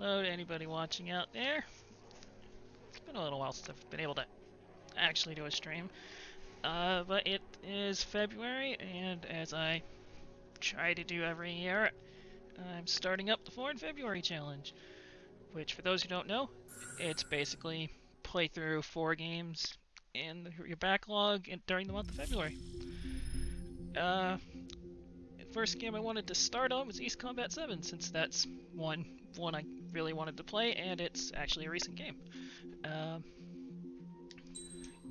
Hello to anybody watching out there. It's been a little while since I've been able to actually do a stream. But it is February, and as I try to do every year, I'm starting up the 4 in February challenge. Which, for those who don't know, it's basically play through 4 games in your backlog during the month of February. The first game I wanted to start on was East Combat 7, since that's one I really wanted to play, and it's actually a recent game.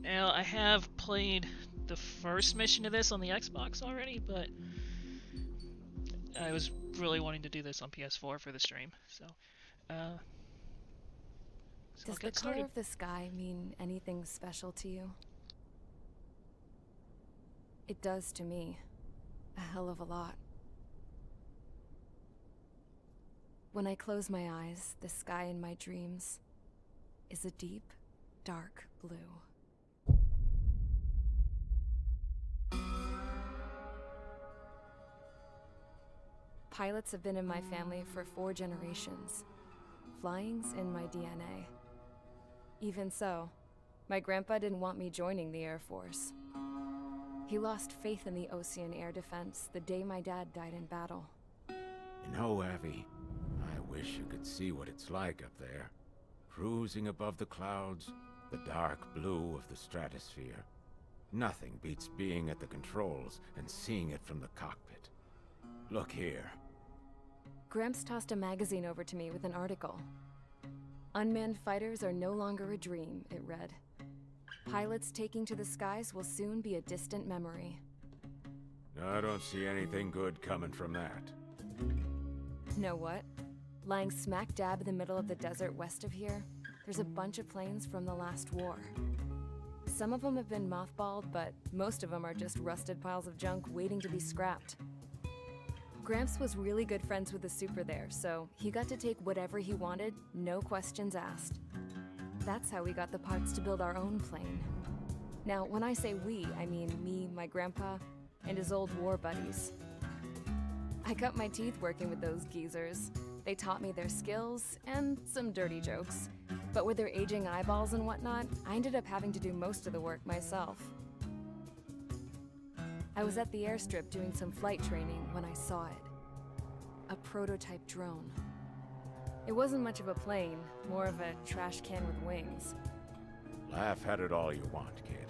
Now, I have played the first mission of this on the Xbox already, but I was really wanting to do this on PS4 for the stream, so I'll Does the get color started. of the sky mean anything special to you? It does to me. A hell of a lot. When I close my eyes, the sky in my dreams is a deep, dark blue. Pilots have been in my family for 4 generations. Flying's in my DNA. Even so, my grandpa didn't want me joining the Air Force. He lost faith in the Ocean Air Defense the day my dad died in battle. You know, Abby, I wish you could see what it's like up there. Cruising above the clouds, the dark blue of the stratosphere. Nothing beats being at the controls and seeing it from the cockpit. Look here. Gramps tossed a magazine over to me with an article. Unmanned fighters are no longer a dream, it read. Pilots taking to the skies will soon be a distant memory. I don't see anything good coming from that. Know what? Lying smack dab in the middle of the desert west of here, there's a bunch of planes from the last war. Some of them have been mothballed, but most of them are just rusted piles of junk waiting to be scrapped. Gramps was really good friends with the super there, so he got to take whatever he wanted, no questions asked. That's how we got the parts to build our own plane. Now, when I say we, I mean me, my grandpa, and his old war buddies. I cut my teeth working with those geezers. They taught me their skills, and some dirty jokes. But with their aging eyeballs and whatnot, I ended up having to do most of the work myself. I was at the airstrip doing some flight training when I saw it. A prototype drone. It wasn't much of a plane, more of a trash can with wings. Laugh at it all you want, kid.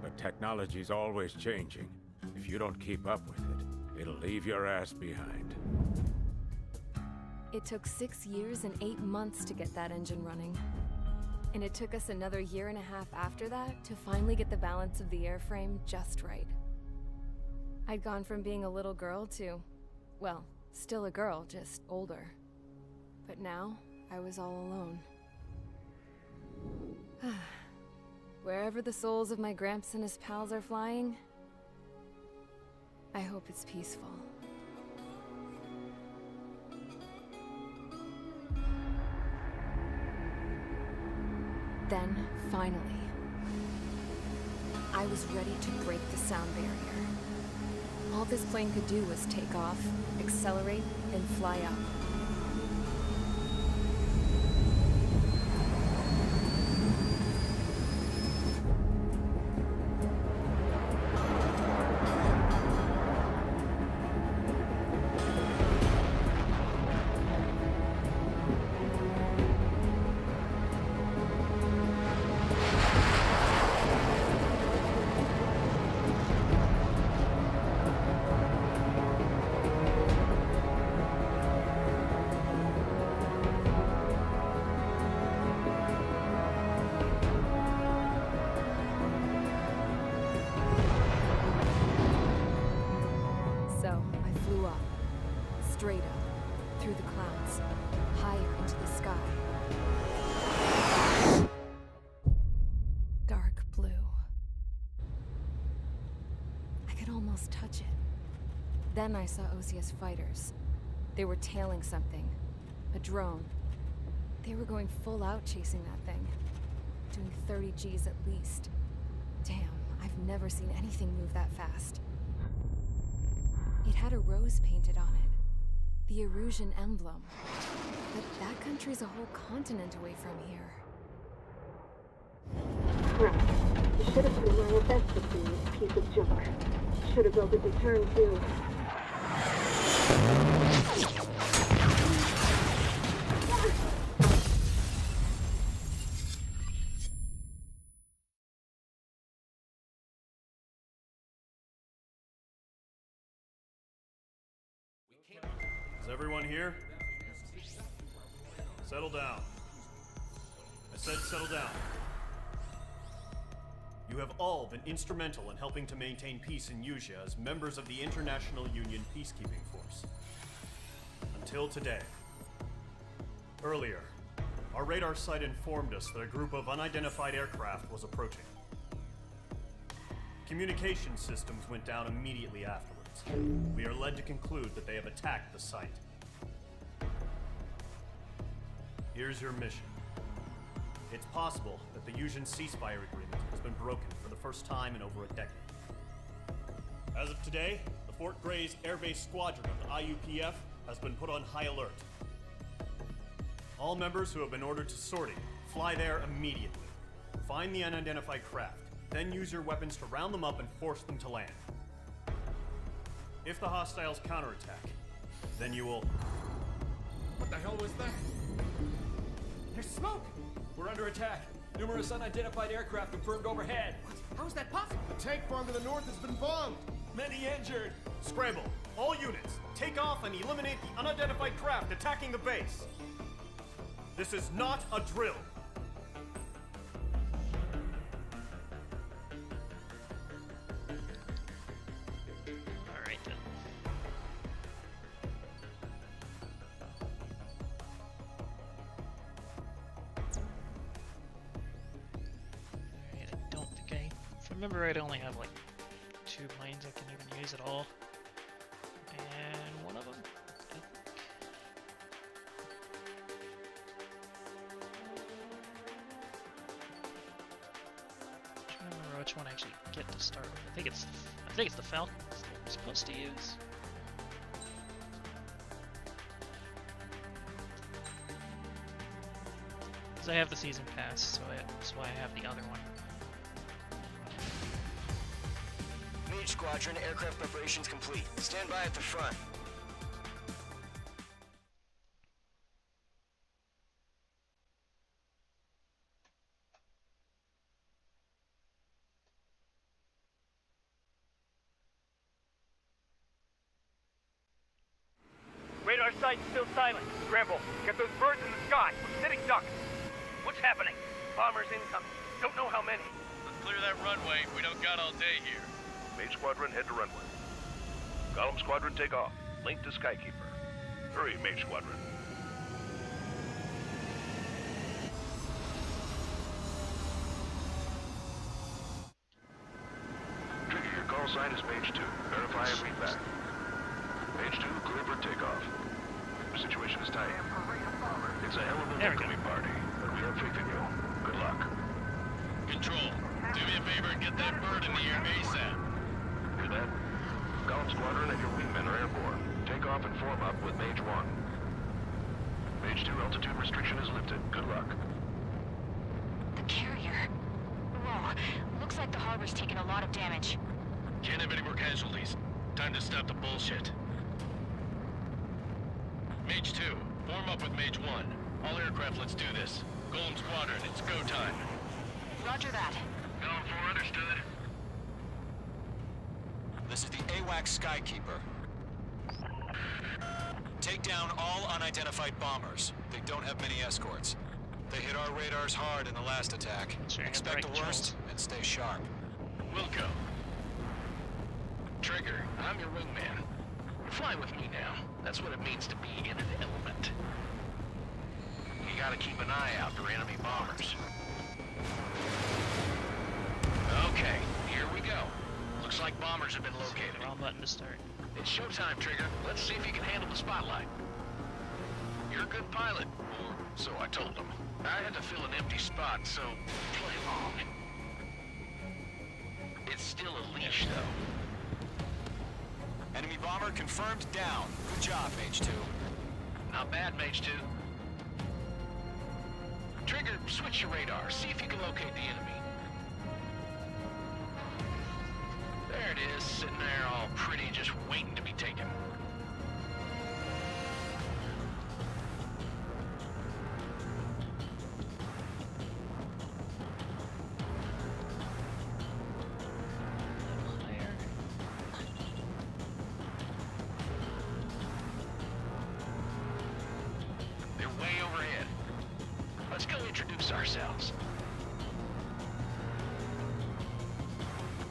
But technology's always changing. If you don't keep up with it, it'll leave your ass behind. It took 6 years and 8 months to get that engine running. And it took us another 1.5 years after that to finally get the balance of the airframe just right. I'd gone from being a little girl to, well, still a girl, just older. But now, I was all alone. Wherever the souls of my Gramps and his pals are flying, I hope it's peaceful. Then, finally, I was ready to break the sound barrier. All this plane could do was take off, accelerate, and fly up. So, I flew up, straight up, through the clouds, higher into the sky. Dark blue. I could almost touch it. Then I saw OCS fighters. They were tailing something. A drone. They were going full out chasing that thing. Doing 30 Gs at least. Damn, I've never seen anything move that fast. It had a rose painted on it. The Erusian emblem. But that country's a whole continent away from here. Crap. You should have put in my best with this piece of junk. Should have built a deterrent too. Is everyone here? Settle down. I said settle down. You have all been instrumental in helping to maintain peace in Usea as members of the International Union Peacekeeping Force. Until today. Earlier, our radar site informed us that a group of unidentified aircraft was approaching. Communication systems went down immediately afterwards. We are led to conclude that they have attacked the site. Here's your mission. It's possible that the Usean ceasefire agreement has been broken for the first time in over a decade. As of today, the Fort Grays Air Base Squadron of the IUPF has been put on high alert. All members who have been ordered to sortie, fly there immediately. Find the unidentified craft, then use your weapons to round them up and force them to land. If the hostiles counterattack, then you will... What the hell was that? There's smoke! We're under attack. Numerous unidentified aircraft confirmed overhead. What? How is that possible? The tank farm to the north has been bombed! Many injured! Scramble! All units, take off and eliminate the unidentified craft attacking the base! This is not a drill! Alright then. Alright, I don't think if I remember right, I only have like 2 planes I can even use at all. And one of them, I think. I don't remember which one I actually get to start with. I think it's the Falcon I'm supposed to use. Because I have the season pass, so that's why I have the other one. Mage Squadron, aircraft preparations complete. Stand by at the front. Radar site's still silent. Scramble. Get those birds in the sky. We're sitting ducks. What's happening? Bombers incoming. Don't know how many. Let's clear that runway. We don't got all day here. Mage Squadron, head to runway. Golem Squadron, take off. Link to Skykeeper. Hurry, Mage Squadron. Trigger, your call sign is Mage 2. Verify and read back. Mage 2, clear for takeoff. The situation is tight. It's a hell of a welcoming party, but we have faith in you. Good luck. Control, do me a favor and get that bird in the air ASAP. Hear that? Golem Squadron and your wingmen are airborne. Take off and form up with Mage 1. Mage 2, altitude restriction is lifted. Good luck. The carrier. Whoa, looks like the harbor's taken a lot of damage. Can't have any more casualties. Time to stop the bullshit. Mage 2, form up with Mage 1. All aircraft, let's do this. Golem Squadron, it's go time. Roger that. Going 4, understood. This is the AWACS Skykeeper. Take down all unidentified bombers. They don't have many escorts. They hit our radars hard in the last attack. Sure, Expect the the right worst and stay sharp. Wilco. Trigger, I'm your wingman. Fly with me now. That's what it means to be in an element. You gotta keep an eye out for enemy bombers. Okay, here we go. Looks like bombers have been located. Wrong button to start. It's showtime, Trigger. Let's see if you can handle the spotlight. You're a good pilot, or so I told them. I had to fill an empty spot, so play along. It's still a leash, though. Enemy bomber confirmed down. Good job, Mage 2. Not bad, Mage 2. Trigger, switch your radar. See if you can locate the enemy. There it is, sitting there all pretty, just waiting to be taken. They're way overhead. Let's go introduce ourselves.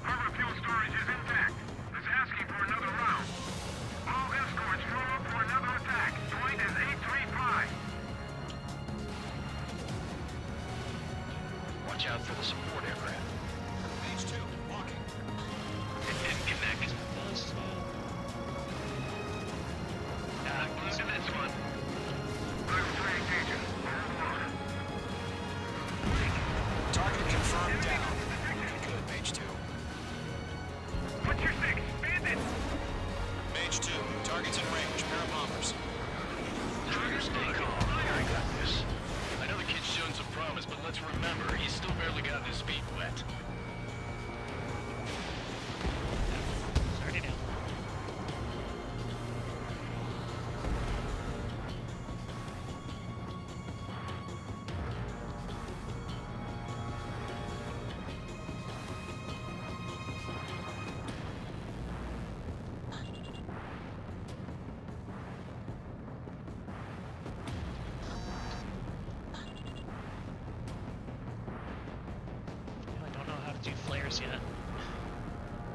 Harbor fuel storage is intact. It's asking for another round. All escorts roll up for another attack. Point is 835. Watch out for the support aircraft. Page 2, walking. It didn't connect. Look at this one. Target confirmed down. Good, Mage 2. What's your six? Bandit! Mage 2, target's in range. Pair of bombers. Trigger, stay calm. I got this. I know the kid's shown some promise, but let's remember, he's still barely gotten his feet wet. Already down. I don't know how to do flares yet,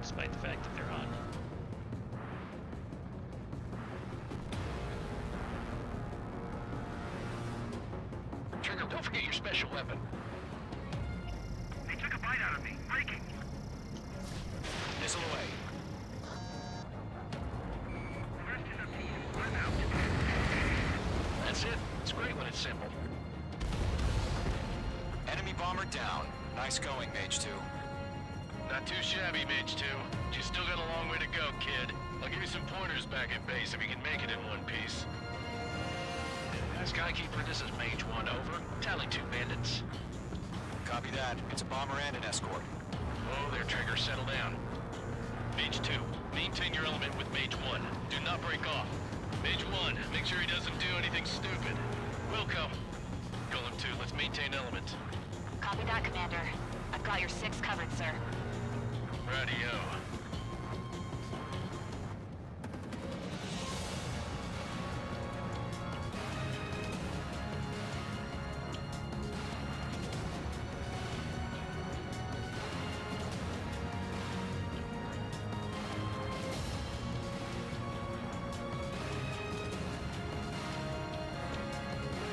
despite the fact that they're on. Trigger, don't forget your special weapon. They took a bite out of me. Breaking. Missile away. Rest is up to you. I'm out. That's it. It's great when it's simple. Enemy bomber down. Nice going, Mage 2. Not too shabby, Mage 2. But you still got a long way to go, kid. I'll give you some pointers back at base if you can make it in one piece. Skykeeper, this is Mage 1, over. Tally 2 bandits. Copy that. It's a bomber and an escort. Oh, there, Trigger. Settle down. Mage 2, maintain your element with Mage 1. Do not break off. Mage 1, make sure he doesn't do anything stupid. Wilco. Golem 2, let's maintain element. Copy that, Commander. I've got your 6 covered, sir. Radio.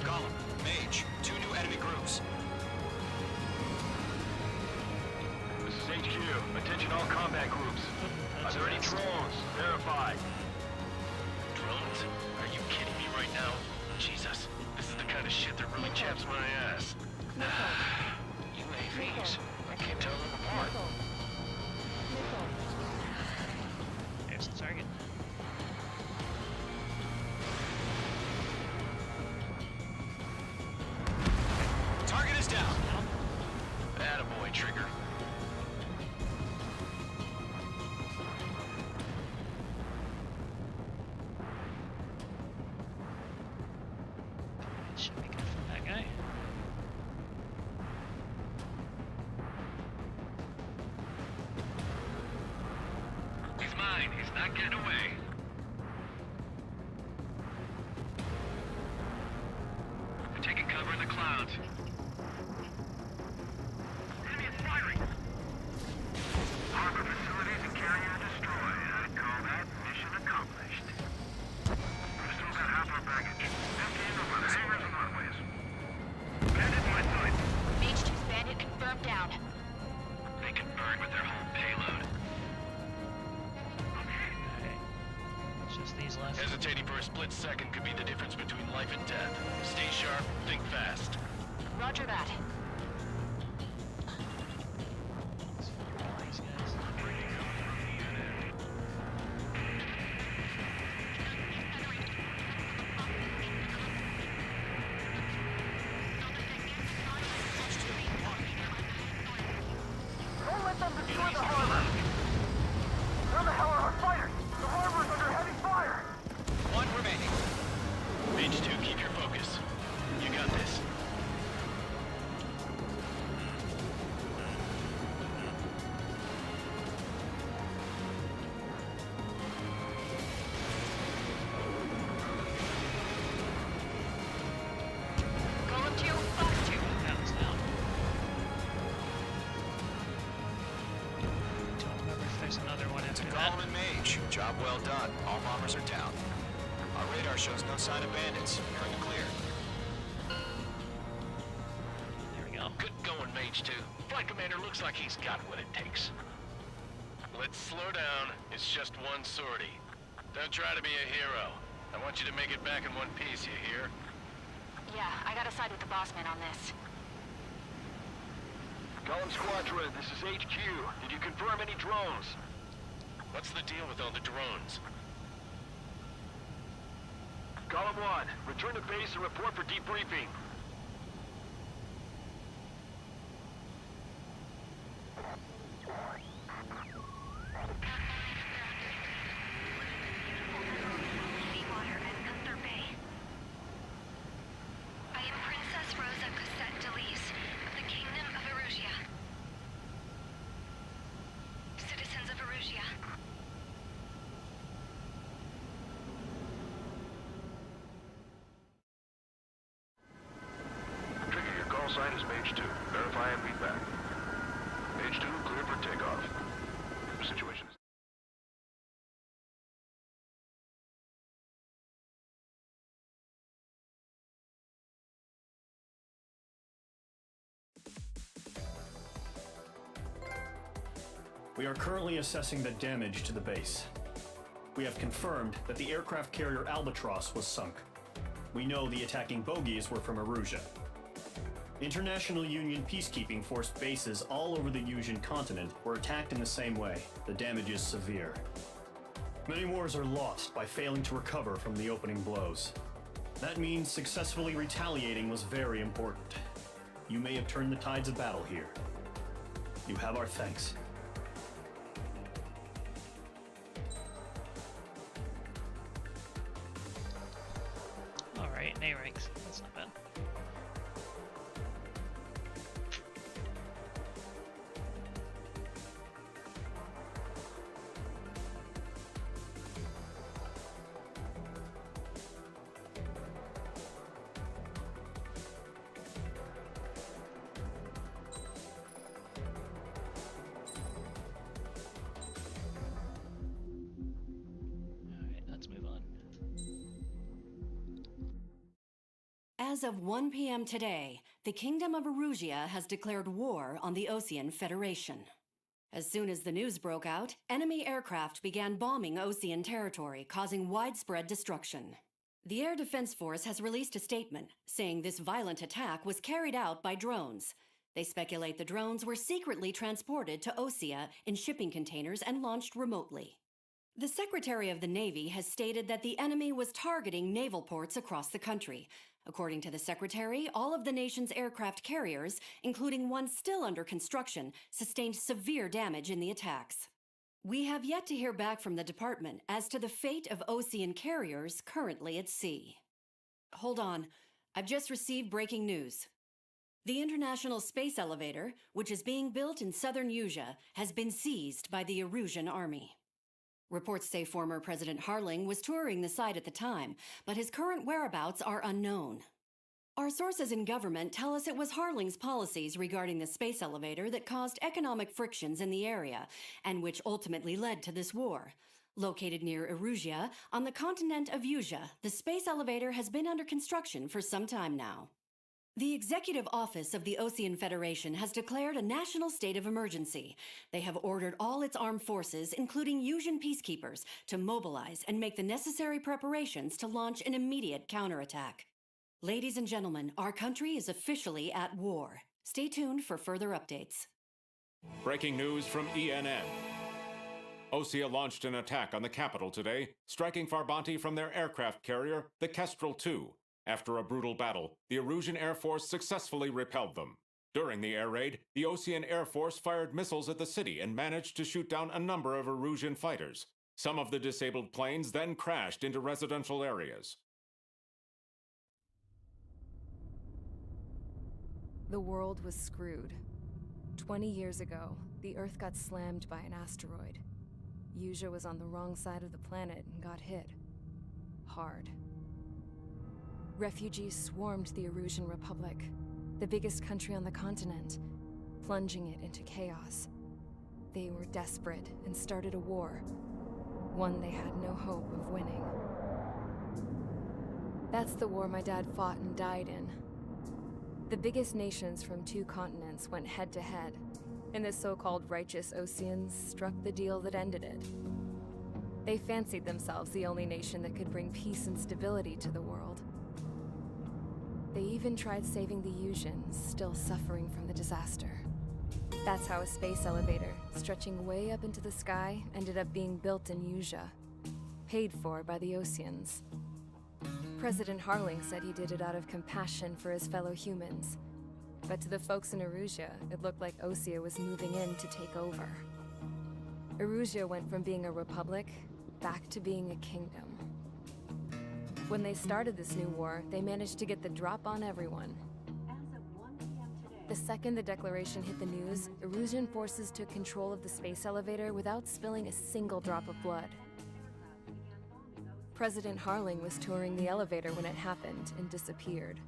Golem, Mage, 2 new enemy groups. This is HQ. Attention all combat groups. Are there any drones? Verified. Drones? Are you kidding me right now? Jesus, this is the kind of shit that really chaps my ass. UAVs. I can't tell them apart. There's the target. Target is down. Attaboy, Trigger. Should be good for that guy. He's mine. He's not getting away. We're taking cover in the clouds. Enemy is firing. Harbor facilities and carrier destroyed. I'd call that mission accomplished. We've still got half our baggage. Emptying over the hangars and runways. Bandit my side. Mage 2's bandit confirmed down. They can burn with their whole payload. Okay. It's just these left. Hesitating for a split second could be the difference between life and death. Stay sharp, think fast. Roger that. These guys. there's another one To after that. Golem and Mage, job well done. All bombers are down. Our radar shows no sign of bandits. You're in the clear. There we go. Good going, Mage 2. Flight Commander looks like he's got what it takes. Let's slow down. It's just one sortie. Don't try to be a hero. I want you to make it back in one piece, you hear? Yeah, I gotta side with the boss man on this. Golem Squadron, this is HQ. Did you confirm any drones? What's the deal with all the drones? Golem 1, return to base and report for debriefing. I am Princess Rosa Cosette Delise of the Kingdom of Erusia. Citizens of Erusia. Trigger, your call sign is Mage 2. Verify and read back. Mage 2, clear for takeoff. Situation is... We are currently assessing the damage to the base. We have confirmed that the aircraft carrier Albatross was sunk. We know the attacking bogies were from Erusia. International Union peacekeeping force bases all over the Yusian continent were attacked in the same way. The damage is severe. Many wars are lost by failing to recover from the opening blows. That means successfully retaliating was very important. You may have turned the tides of battle here. You have our thanks. Alright, A ranks. That's not bad. Alright, let's move on. As of 1 p.m. today, the Kingdom of Erusia has declared war on the Osean Federation. As soon as the news broke out, enemy aircraft began bombing Osean territory, causing widespread destruction. The Air Defense Force has released a statement saying this violent attack was carried out by drones. They speculate the drones were secretly transported to Osea in shipping containers and launched remotely. The Secretary of the Navy has stated that the enemy was targeting naval ports across the country. According to the Secretary, all of the nation's aircraft carriers, including one still under construction, sustained severe damage in the attacks. We have yet to hear back from the department as to the fate of Osean carriers currently at sea. Hold on, I've just received breaking news. The International Space Elevator, which is being built in southern Yusia, has been seized by the Erusian army. Reports say former President Harling was touring the site at the time, but his current whereabouts are unknown. Our sources in government tell us it was Harling's policies regarding the space elevator that caused economic frictions in the area, and which ultimately led to this war. Located near Erusia, on the continent of Yusia, the space elevator has been under construction for some time now. The Executive Office of the Osean Federation has declared a national state of emergency. They have ordered all its armed forces, including Yusian peacekeepers, to mobilize and make the necessary preparations to launch an immediate counterattack. Ladies and gentlemen, our country is officially at war. Stay tuned for further updates. Breaking news from ENN. Osea launched an attack on the capital today, striking Farbanti from their aircraft carrier, the Kestrel II. After a brutal battle, the Erusian Air Force successfully repelled them. During the air raid, the Osean Air Force fired missiles at the city and managed to shoot down a number of Erusian fighters. Some of the disabled planes then crashed into residential areas. The world was screwed. 20 years ago, the Earth got slammed by an asteroid. Yusia was on the wrong side of the planet and got hit. Hard. Refugees swarmed the Erusian Republic, the biggest country on the continent, plunging it into chaos. They were desperate and started a war. One they had no hope of winning. That's the war my dad fought and died in. The biggest nations from 2 continents went head-to-head, and the so-called righteous Oseans struck the deal that ended it. They fancied themselves the only nation that could bring peace and stability to the world. They even tried saving the Yusians, still suffering from the disaster. That's how a space elevator, stretching way up into the sky, ended up being built in Usea, paid for by the Oseans. President Harling said he did it out of compassion for his fellow humans. But to the folks in Erusea, it looked like Osea was moving in to take over. Erusea went from being a republic back to being a kingdom. When they started this new war, they managed to get the drop on everyone. The second the declaration hit the news, Erusian forces took control of the space elevator without spilling a single drop of blood. President Harling was touring the elevator when it happened and disappeared.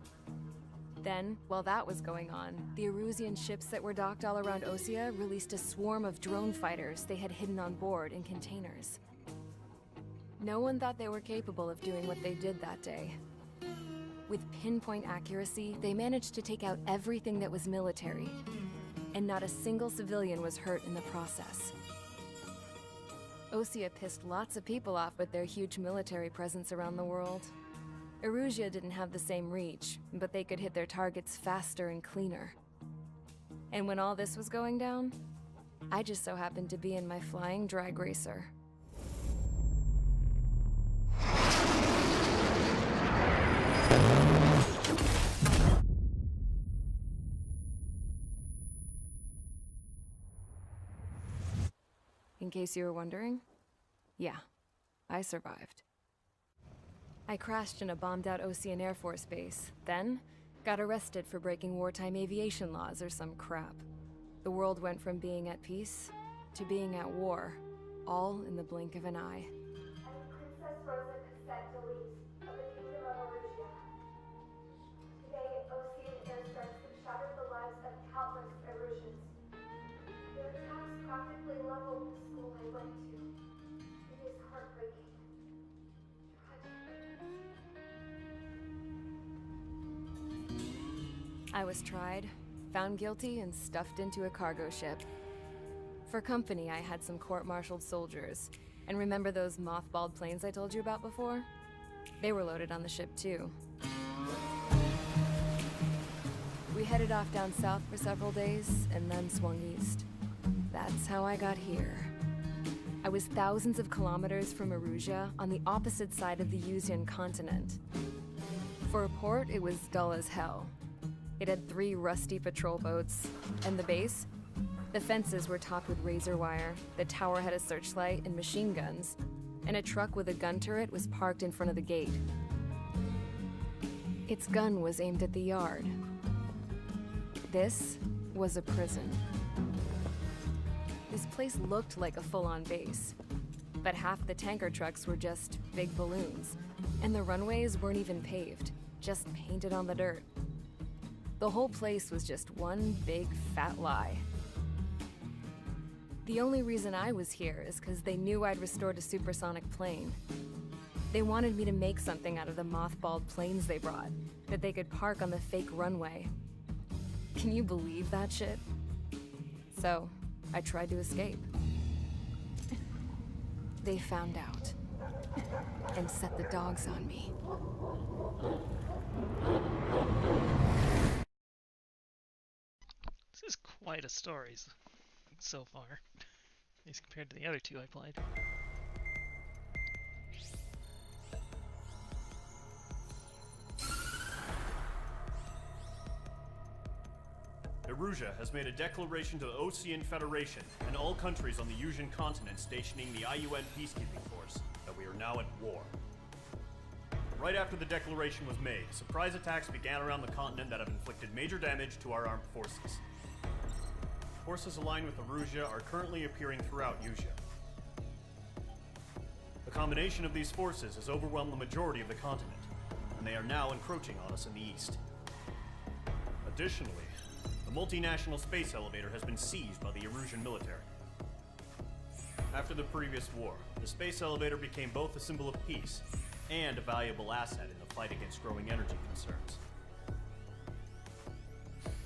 Then, while that was going on, the Erusian ships that were docked all around Osea released a swarm of drone fighters they had hidden on board in containers. No one thought they were capable of doing what they did that day. With pinpoint accuracy, they managed to take out everything that was military, and not a single civilian was hurt in the process. Osea pissed lots of people off with their huge military presence around the world. Erusea didn't have the same reach, but they could hit their targets faster and cleaner. And when all this was going down, I just so happened to be in my flying drag racer. In case you were wondering, yeah, I survived. I crashed in a bombed-out Osean Air Force base, then got arrested for breaking wartime aviation laws or some crap. The world went from being at peace to being at war, all in the blink of an eye. Princess Rosa Cassette Delise of the Kingdom of Erusea. Today, Osean airstrikes have shattered the lives of countless Erusians. Their attacks practically leveled the school I went to. It is heartbreaking. I was tried, found guilty, and stuffed into a cargo ship. For company, I had some court-martialed soldiers. And remember those mothballed planes I told you about before? They were loaded on the ship too. We headed off down south for several days, and then swung east. That's how I got here. I was thousands of kilometers from Erusea, on the opposite side of the Usean continent. For a port, it was dull as hell. It had 3 rusty patrol boats, and the base? The fences were topped with razor wire, the tower had a searchlight and machine guns, and a truck with a gun turret was parked in front of the gate. Its gun was aimed at the yard. This was a prison. This place looked like a full-on base, but half the tanker trucks were just big balloons, and the runways weren't even paved, just painted on the dirt. The whole place was just one big fat lie. The only reason I was here is because they knew I'd restored a supersonic plane. They wanted me to make something out of the mothballed planes they brought, that they could park on the fake runway. Can you believe that shit? So, I tried to escape. They found out, and set the dogs on me. This is quite a story so far, at least compared to the other 2 I played. Erusea has made a declaration to the Osean Federation and all countries on the Usean continent stationing the IUN peacekeeping force that we are now at war. Right after the declaration was made, surprise attacks began around the continent that have inflicted major damage to our armed forces. Forces aligned with Erusea are currently appearing throughout Usea. The combination of these forces has overwhelmed the majority of the continent, and they are now encroaching on us in the east. Additionally, the multinational space elevator has been seized by the Erusian military. after the previous war, the space elevator became both a symbol of peace and a valuable asset in the fight against growing energy concerns.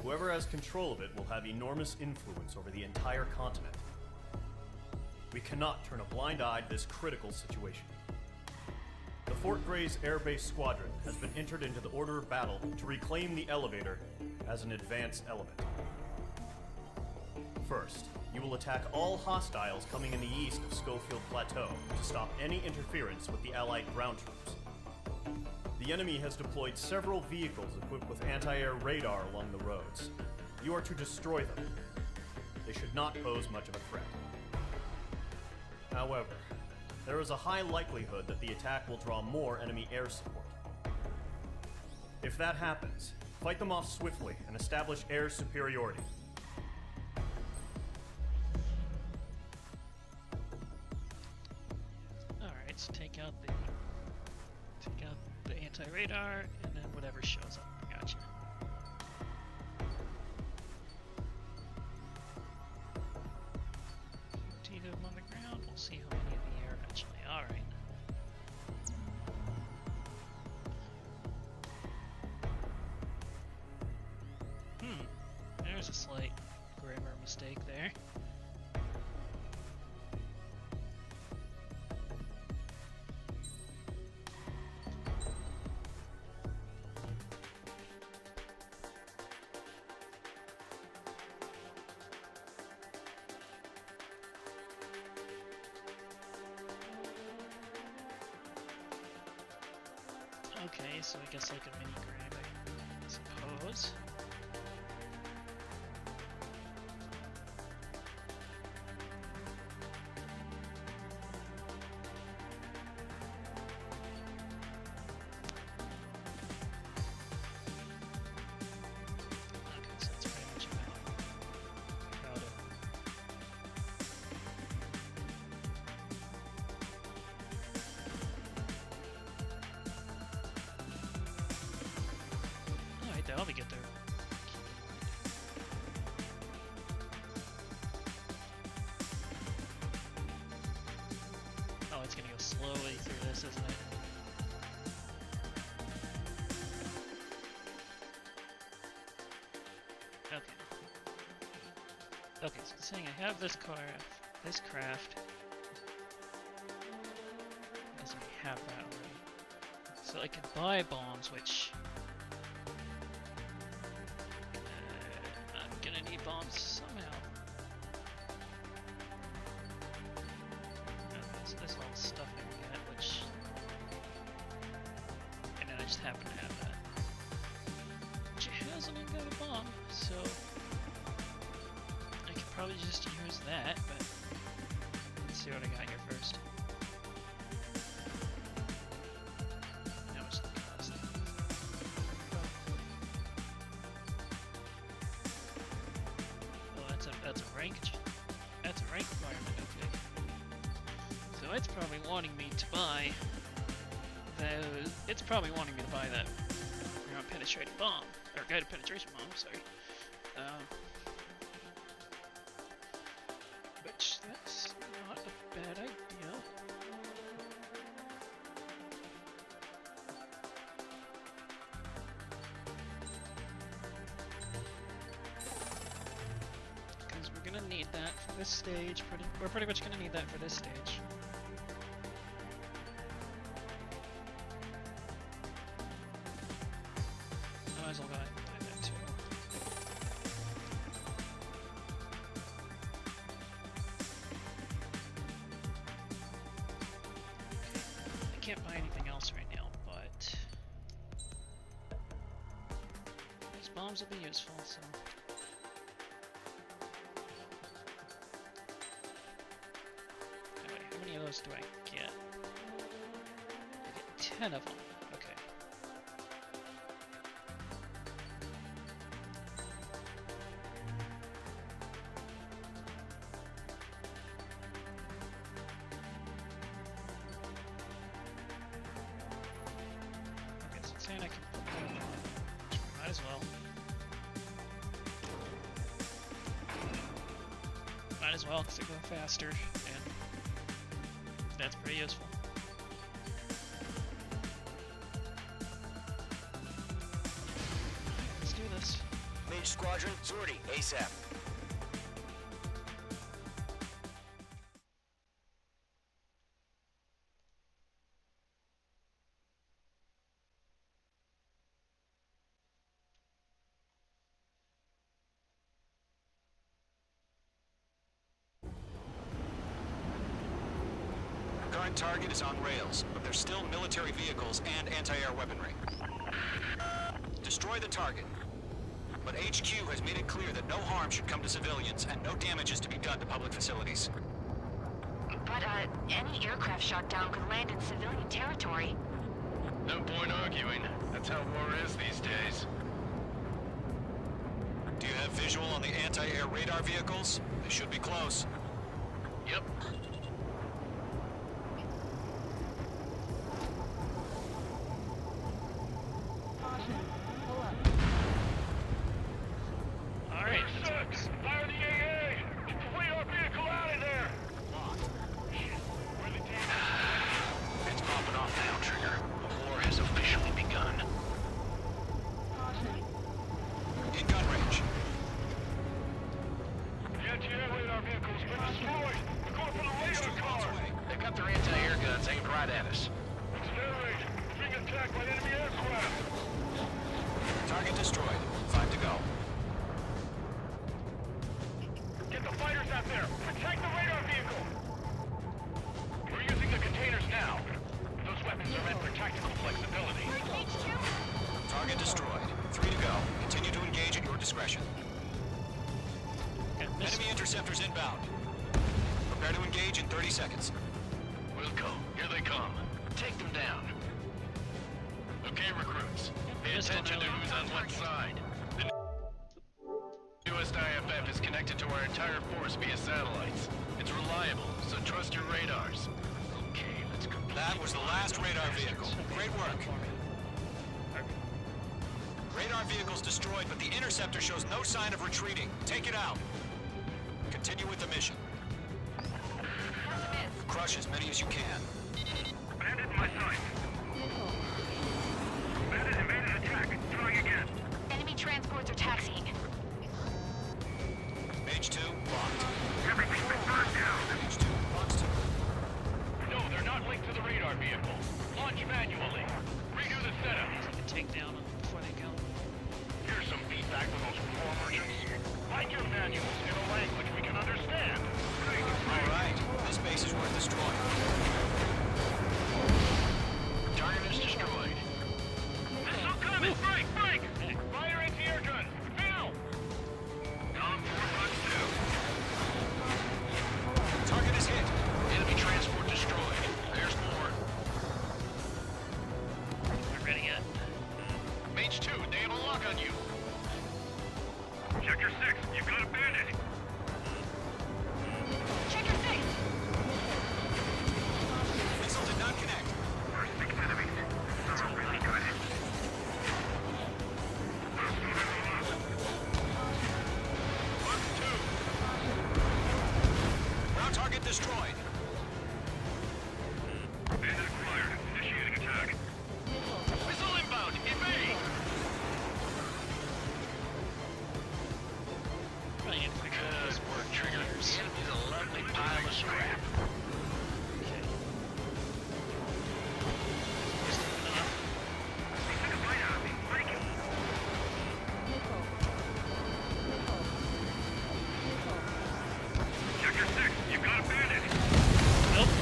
Whoever has control of it will have enormous influence over the entire continent. We cannot turn a blind eye to this critical situation. The Fort Grays Air Base Squadron has been entered into the order of battle to reclaim the elevator as an advanced element. First, you will attack all hostiles coming in the east of Schofield Plateau to stop any interference with the Allied ground troops. The enemy has deployed several vehicles equipped with anti-air radar along the roads. You are to destroy them. They should not pose much of a threat. However, there is a high likelihood that the attack will draw more enemy air support. If that happens, fight them off swiftly and establish air superiority. Alright, so take out the anti-radar and then whatever shows up. Gotcha. 15 of them on the ground. We'll see how many in the air eventually. Alright. There's a slight grammar mistake there. Okay, so I guess like a mini gram, I suppose. Okay, so that's pretty much about it. Alright, that'll be good there. Oh, it's gonna go slowly through this, isn't it? Okay. Okay, so it's saying I have this craft. Because we have that already. So I can buy bombs, which I'm gonna need bombs somehow. Okay, so this all stuff I can get, which, and then I just happen to have that. Which hasn't even got a bomb, so I could probably just use that, but let's see what I got here first. How much does it cost? Oh, that's a rank requirement, okay. So it's probably wanting me to buy those. It's probably wanting me to buy that ground penetrating bomb, or guided penetration bomb, sorry. Which, that's not a bad idea. Because we're gonna need that for this stage. We're pretty much gonna need that for this stage. I might as well go ahead and buy that too. I can't buy anything else right now, but these bombs will be useful, so. Anyway, how many of those do I get? I get 10 of them. Okay. Okay, so it's saying I can put that on. Might as well. Might as well, because they're going faster, and that's pretty useful. Let's do this. Mage Squadron, sortie, ASAP. Current target is on rails, but there's still military vehicles and anti-air weaponry. Destroy the target. But HQ has made it clear that no harm should come to civilians and no damage is to be done to public facilities. But, any aircraft shot down could land in civilian territory. No point arguing. That's how war is these days. Do you have visual on the anti-air radar vehicles? They should be close. Yep. Alright, Fire the AA! Flee our vehicle out of there! It's popping off now, Trigger. The war has officially begun. In gun range. The anti-air radar vehicle's been destroyed! We're going for the radar car! They've got their anti-air guns aimed right at us. It's air raid! We're being attacked by enemy aircraft! Target destroyed. 5 to go. Get the fighters out there! Protect the radar vehicle! We're using the containers now. Those weapons are meant for tactical flexibility. Target destroyed. 3 to go. Continue to engage at your discretion. Enemy interceptors inbound. Prepare to engage in 30 seconds. Wilco, here they come. Take them down. Okay, recruits. Pay attention to who's on what side. The newest IFF is connected to our entire force via satellites. It's reliable, so trust your radars. Okay, let's go. That was the last radar vehicle. Great work. Radar vehicle's destroyed, but the interceptor shows no sign of retreating. Take it out. Continue with the mission. Crush as many as you can. Bandit in my sight. Bandit invaded attack. Trying again. Enemy transports are taxiing. Mage 2, locked. Everything's been burned down. Mage 2, locked. No, they're not linked to the radar vehicle. Launch manually. Redo the setup. Take down them before they go. Here's some feedback from those war merchants. Like your manuals in a language we can understand. All right, this base is worth destroying. Target is destroyed. Missile coming! Break! Break! Fire anti-air gun! Now! Column 452. Target is hit. Enemy transport destroyed. There's more. Not ready yet. Mage 2, they have a lock on you. Checker 6, you've got a bandit. Checker 6! Missile did not connect. We're 6 enemies. This is really good. Ground target destroyed. Bandit acquired. Initiating attack. Missile inbound. Evade. Probably need to figure out Good work, Trigger. The enemy's a lovely pile of scrap. Okay. They took a bite out of me. Break it. Checker 6, you've got a bandit. Nope.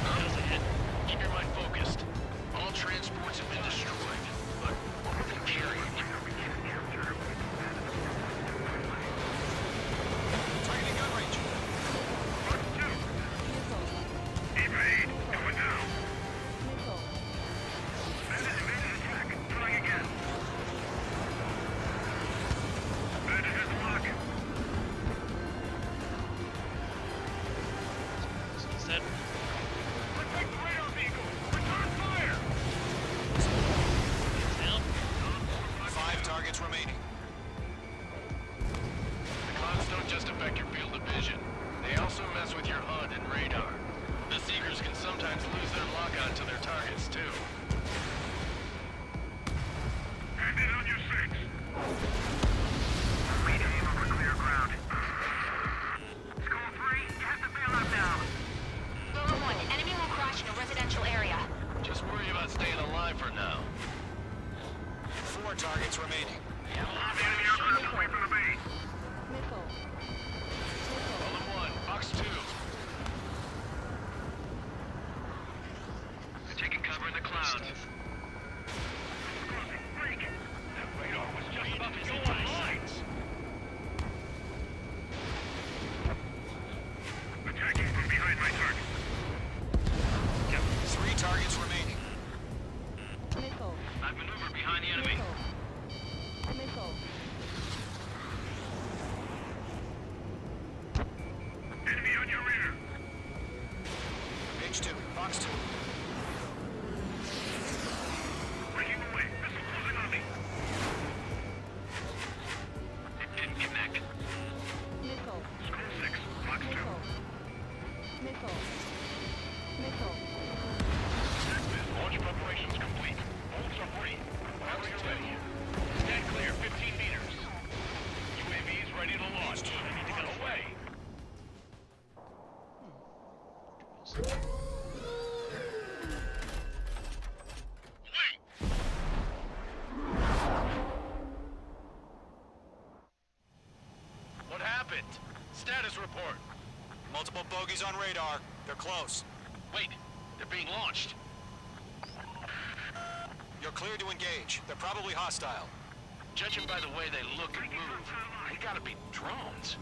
That was a hit. Keep your targets remaining. Enemy aircraft away from the base. Nickel. Golem 1, Fox 2. Taking cover in the clouds. Freak! That radar was just about to go online. Attacking from behind my target. Yep. 3 targets remaining. Nickel. I've maneuvered behind the enemy. Nickel. Enemy on your rear. H2, Fox 2. Breaking away. Missile closing on me. It didn't connect. Nickel. School 6, Fox 2. Nickel. Nickel. Launch preparations complete. Bolts are free. Battery ready. Stand clear, 15 meters. UAVs ready to launch. I need to get away. What happened? Status report. Multiple bogies on radar. They're close. Wait, they're being launched. You're clear to engage. They're probably hostile. Judging by the way they look and move, they gotta be drones.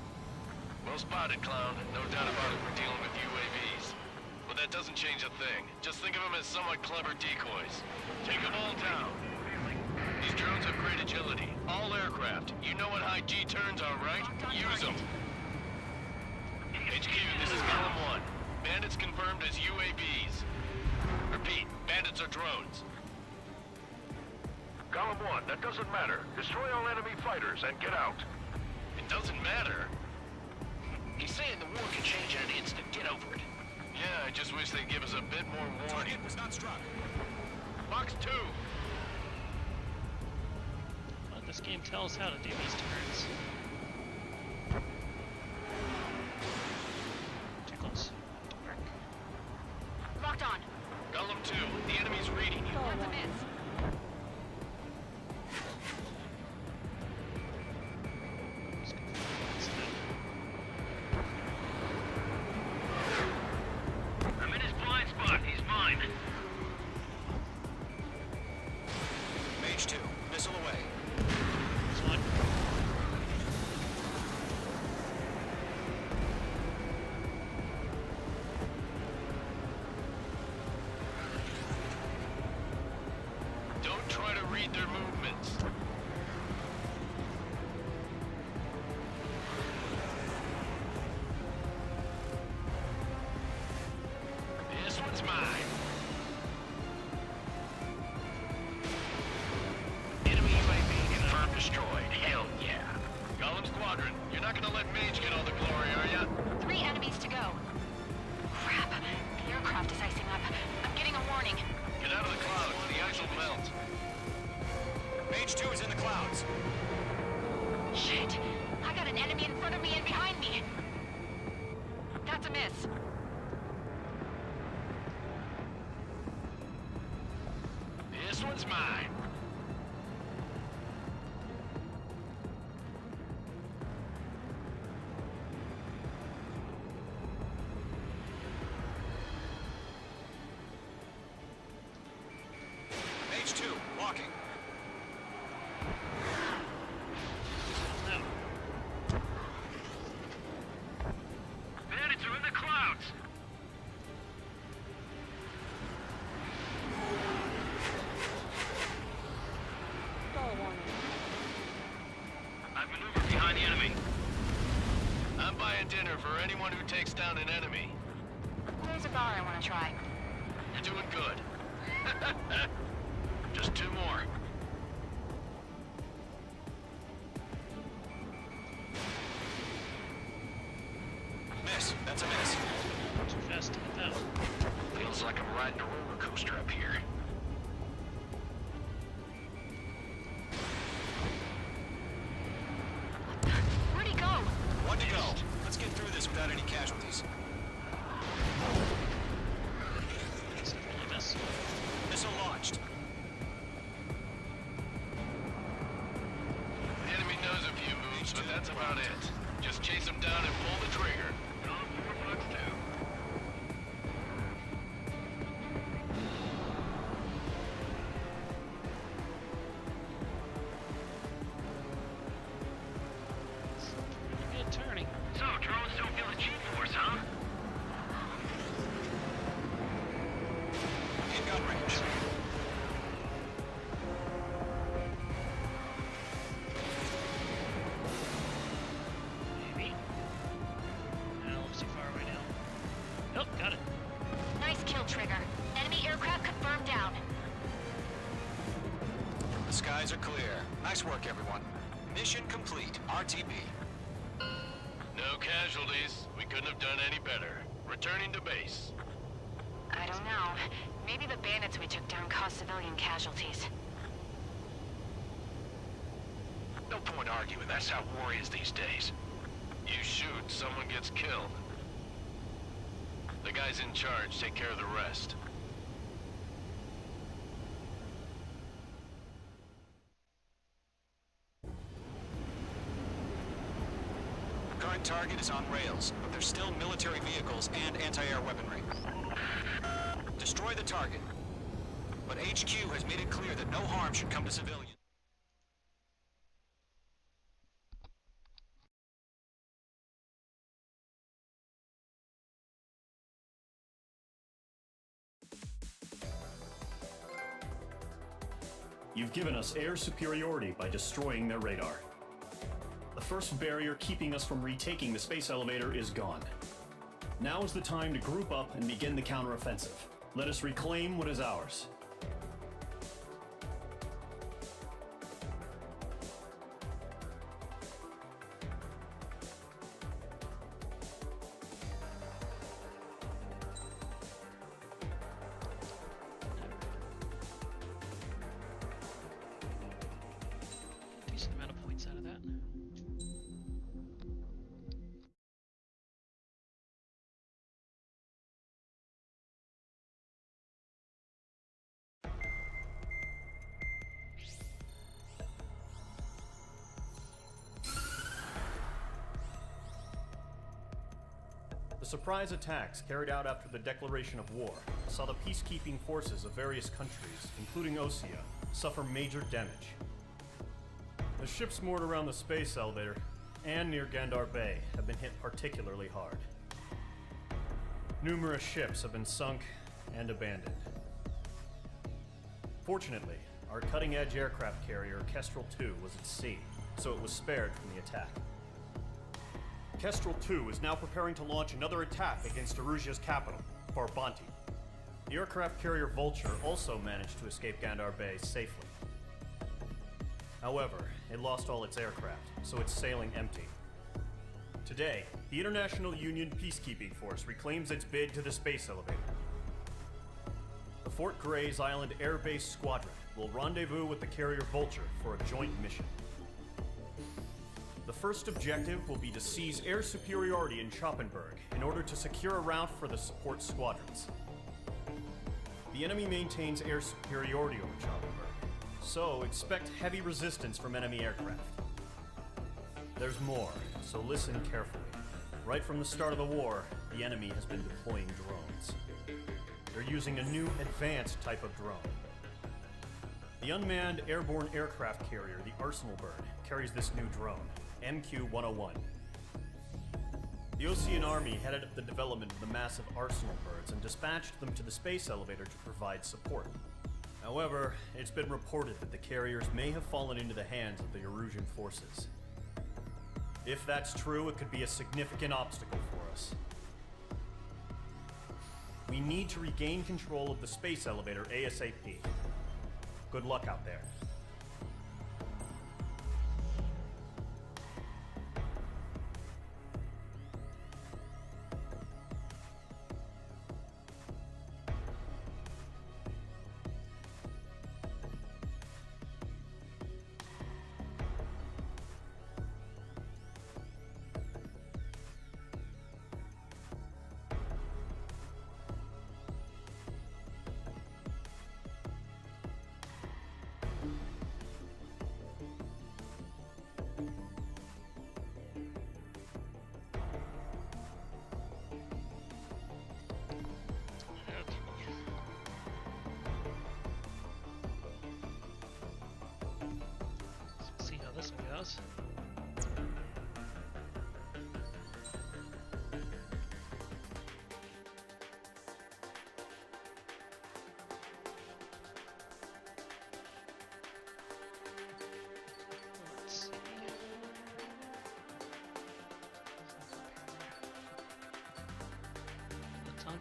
Well spotted, Clown. No doubt about it, we're dealing with UAVs. But that doesn't change a thing. Just think of them as somewhat clever decoys. Take them all down. These drones have great agility. All aircraft. You know what high G turns are, right? Use them. HQ, this is Column 1. Bandits confirmed as UAVs. Repeat, bandits are drones. Column 1, that doesn't matter. Destroy all enemy fighters and get out. It doesn't matter. He's saying the war can change in an instant. Get over it. Yeah, I just wish they'd give us a bit more warning. Target was not struck. Fox 2! Well, this game tells how to do these turns. Too close. Dark. Locked on. Golem 2, the enemy's reading you. That's a miss. I'm in his blind spot. He's mine. Mage 2, missile away. This one. Don't try to read their movements. This one's mine. Enemy UAV confirmed destroyed. Hell yeah. Golem Squadron, you're not gonna let Mage get all the glory, are ya? 3 enemies to go. Crap. The aircraft is icing up. I'm getting a warning. Get out of the clouds. The ice will melt. Mage 2 is in the clouds. Shit. I got an enemy in front of me and behind me. That's a miss. This one's mine. Mage 2, walking. No. Bandits are in the clouds. I've maneuvered behind the enemy. I'm buying dinner for anyone who takes down an enemy. There's a bar I want to try. You're doing good. Just 2 more. Miss. That's a miss. Too fast to hit that one. Feels like I'm riding a roller coaster up here. Where'd he go? 1 to go. Let's get through this without any casualties. That's definitely a miss. Missile launched. in gun range. Maybe. No, it's too far away now. Nope, got it. Nice kill, Trigger. Enemy aircraft confirmed down. The skies are clear. Nice work, everyone. Mission complete. RTB. No casualties. We couldn't have done any better. Returning to base. I don't know. Maybe the bandits we took down caused civilian casualties. No point arguing. That's how war is these days. You shoot, someone gets killed. The guys in charge take care of the rest. Current target is on rails, but there's still military vehicles and anti-air weaponry. Destroy the target. But HQ has made it clear that no harm should come to civilians. You've given us air superiority by destroying their radar. The first barrier keeping us from retaking the space elevator is gone. Now is the time to group up and begin the counteroffensive. Let us reclaim what is ours. Decent amount of points out of that. The surprise attacks carried out after the declaration of war saw the peacekeeping forces of various countries, including Osea, suffer major damage. The ships moored around the space elevator and near Gandar Bay have been hit particularly hard. Numerous ships have been sunk and abandoned. Fortunately, our cutting-edge aircraft carrier, Kestrel II, was at sea, so it was spared from the attack. Kestrel II is now preparing to launch another attack against Erusia's capital, Farbanti. The aircraft carrier Vulture also managed to escape Gandar Bay safely. However, it lost all its aircraft, so it's sailing empty. Today, the International Union Peacekeeping Force reclaims its bid to the space elevator. The Fort Gray's Island Air Base Squadron will rendezvous with the carrier Vulture for a joint mission. The first objective will be to seize air superiority in Schoppenberg in order to secure a route for the support squadrons. The enemy maintains air superiority over Schoppenberg, so expect heavy resistance from enemy aircraft. There's more, so listen carefully. Right from the start of the war, the enemy has been deploying drones. They're using a new advanced type of drone. The unmanned airborne aircraft carrier, the Arsenal Bird, carries this new drone, MQ-101. The Osean Army headed up the development of the massive Arsenal Birds and dispatched them to the space elevator to provide support. However, it's been reported that the carriers may have fallen into the hands of the Erusian forces. If that's true, it could be a significant obstacle for us. We need to regain control of the space elevator ASAP. Good luck out there. Let's see how this one goes.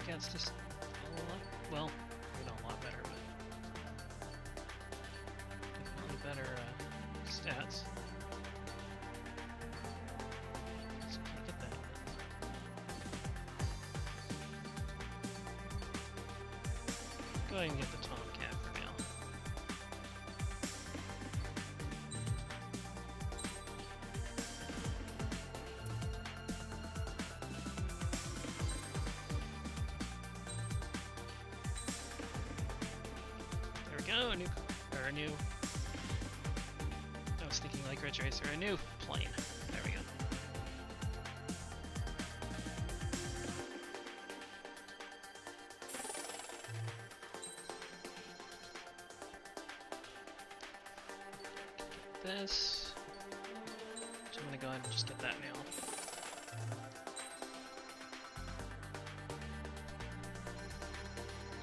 against us a lot, well, maybe not a lot better, but definitely better stats. So can't get that. Go ahead and get the Tomcat for now. There we go, a new, I was thinking like Ridge Racer, a new plane. There we go. This. So I'm gonna go ahead and just get that now.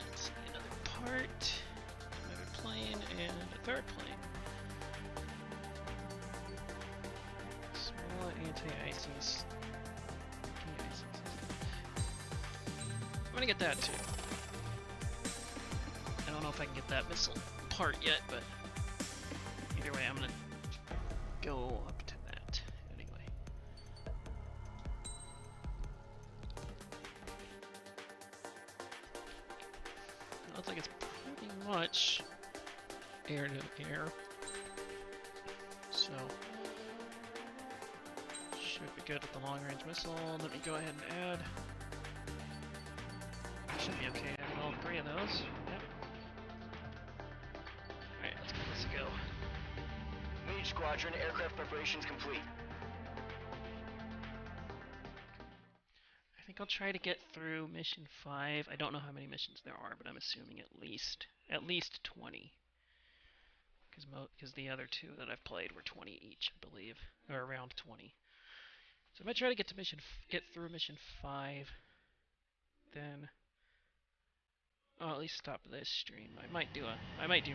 Let's see, another part, another plane, and a third plane. Small anti-icing system. I'm gonna get that too. I don't know if I can get that missile part yet, but either way, I'm gonna go up to that anyway. Looks like it's pretty much air to air, so should be good with the long-range missile. Let me go ahead and add. Should be okay having all three of those. Yep. Alright, let's give this a go. Mage Squadron, aircraft preparations complete. I think I'll try to get through mission 5. I don't know how many missions there are, but I'm assuming at least 20. Because the other two that I've played were 20 each, I believe, or around 20. So I'm gonna try to get to get through mission 5. Then I'll at least stop this stream. I might do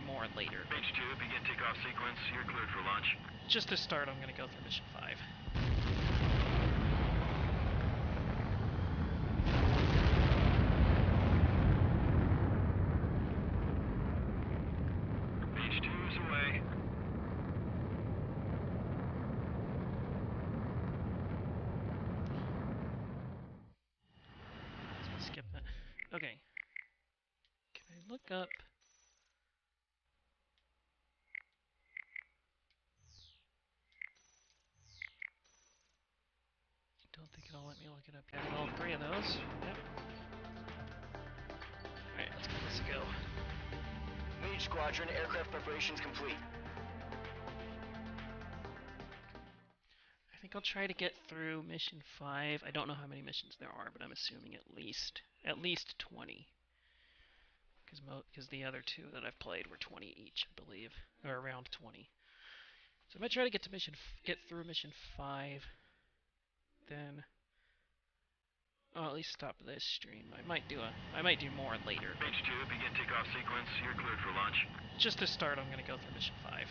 more later. Mage 2, begin takeoff sequence. You're cleared for launch. Just to start, I'm gonna go through mission 5. Mage 2 is away. Let's skip that. Okay. Can I look up? Don't think it'll let me look it up yet. All three of those. Yep. Alright, let's give this a go. Mage Squadron, aircraft preparations complete. I think I'll try to get through mission 5. I don't know how many missions there are, but I'm assuming at least 20. Because the other two that I've played were 20 each, I believe, or around 20. So I'm gonna try to get through mission 5. Then I'll at least stop this stream. I might do more later. Mage 2, begin takeoff sequence. You're cleared for launch. Just to start, I'm gonna go through mission 5.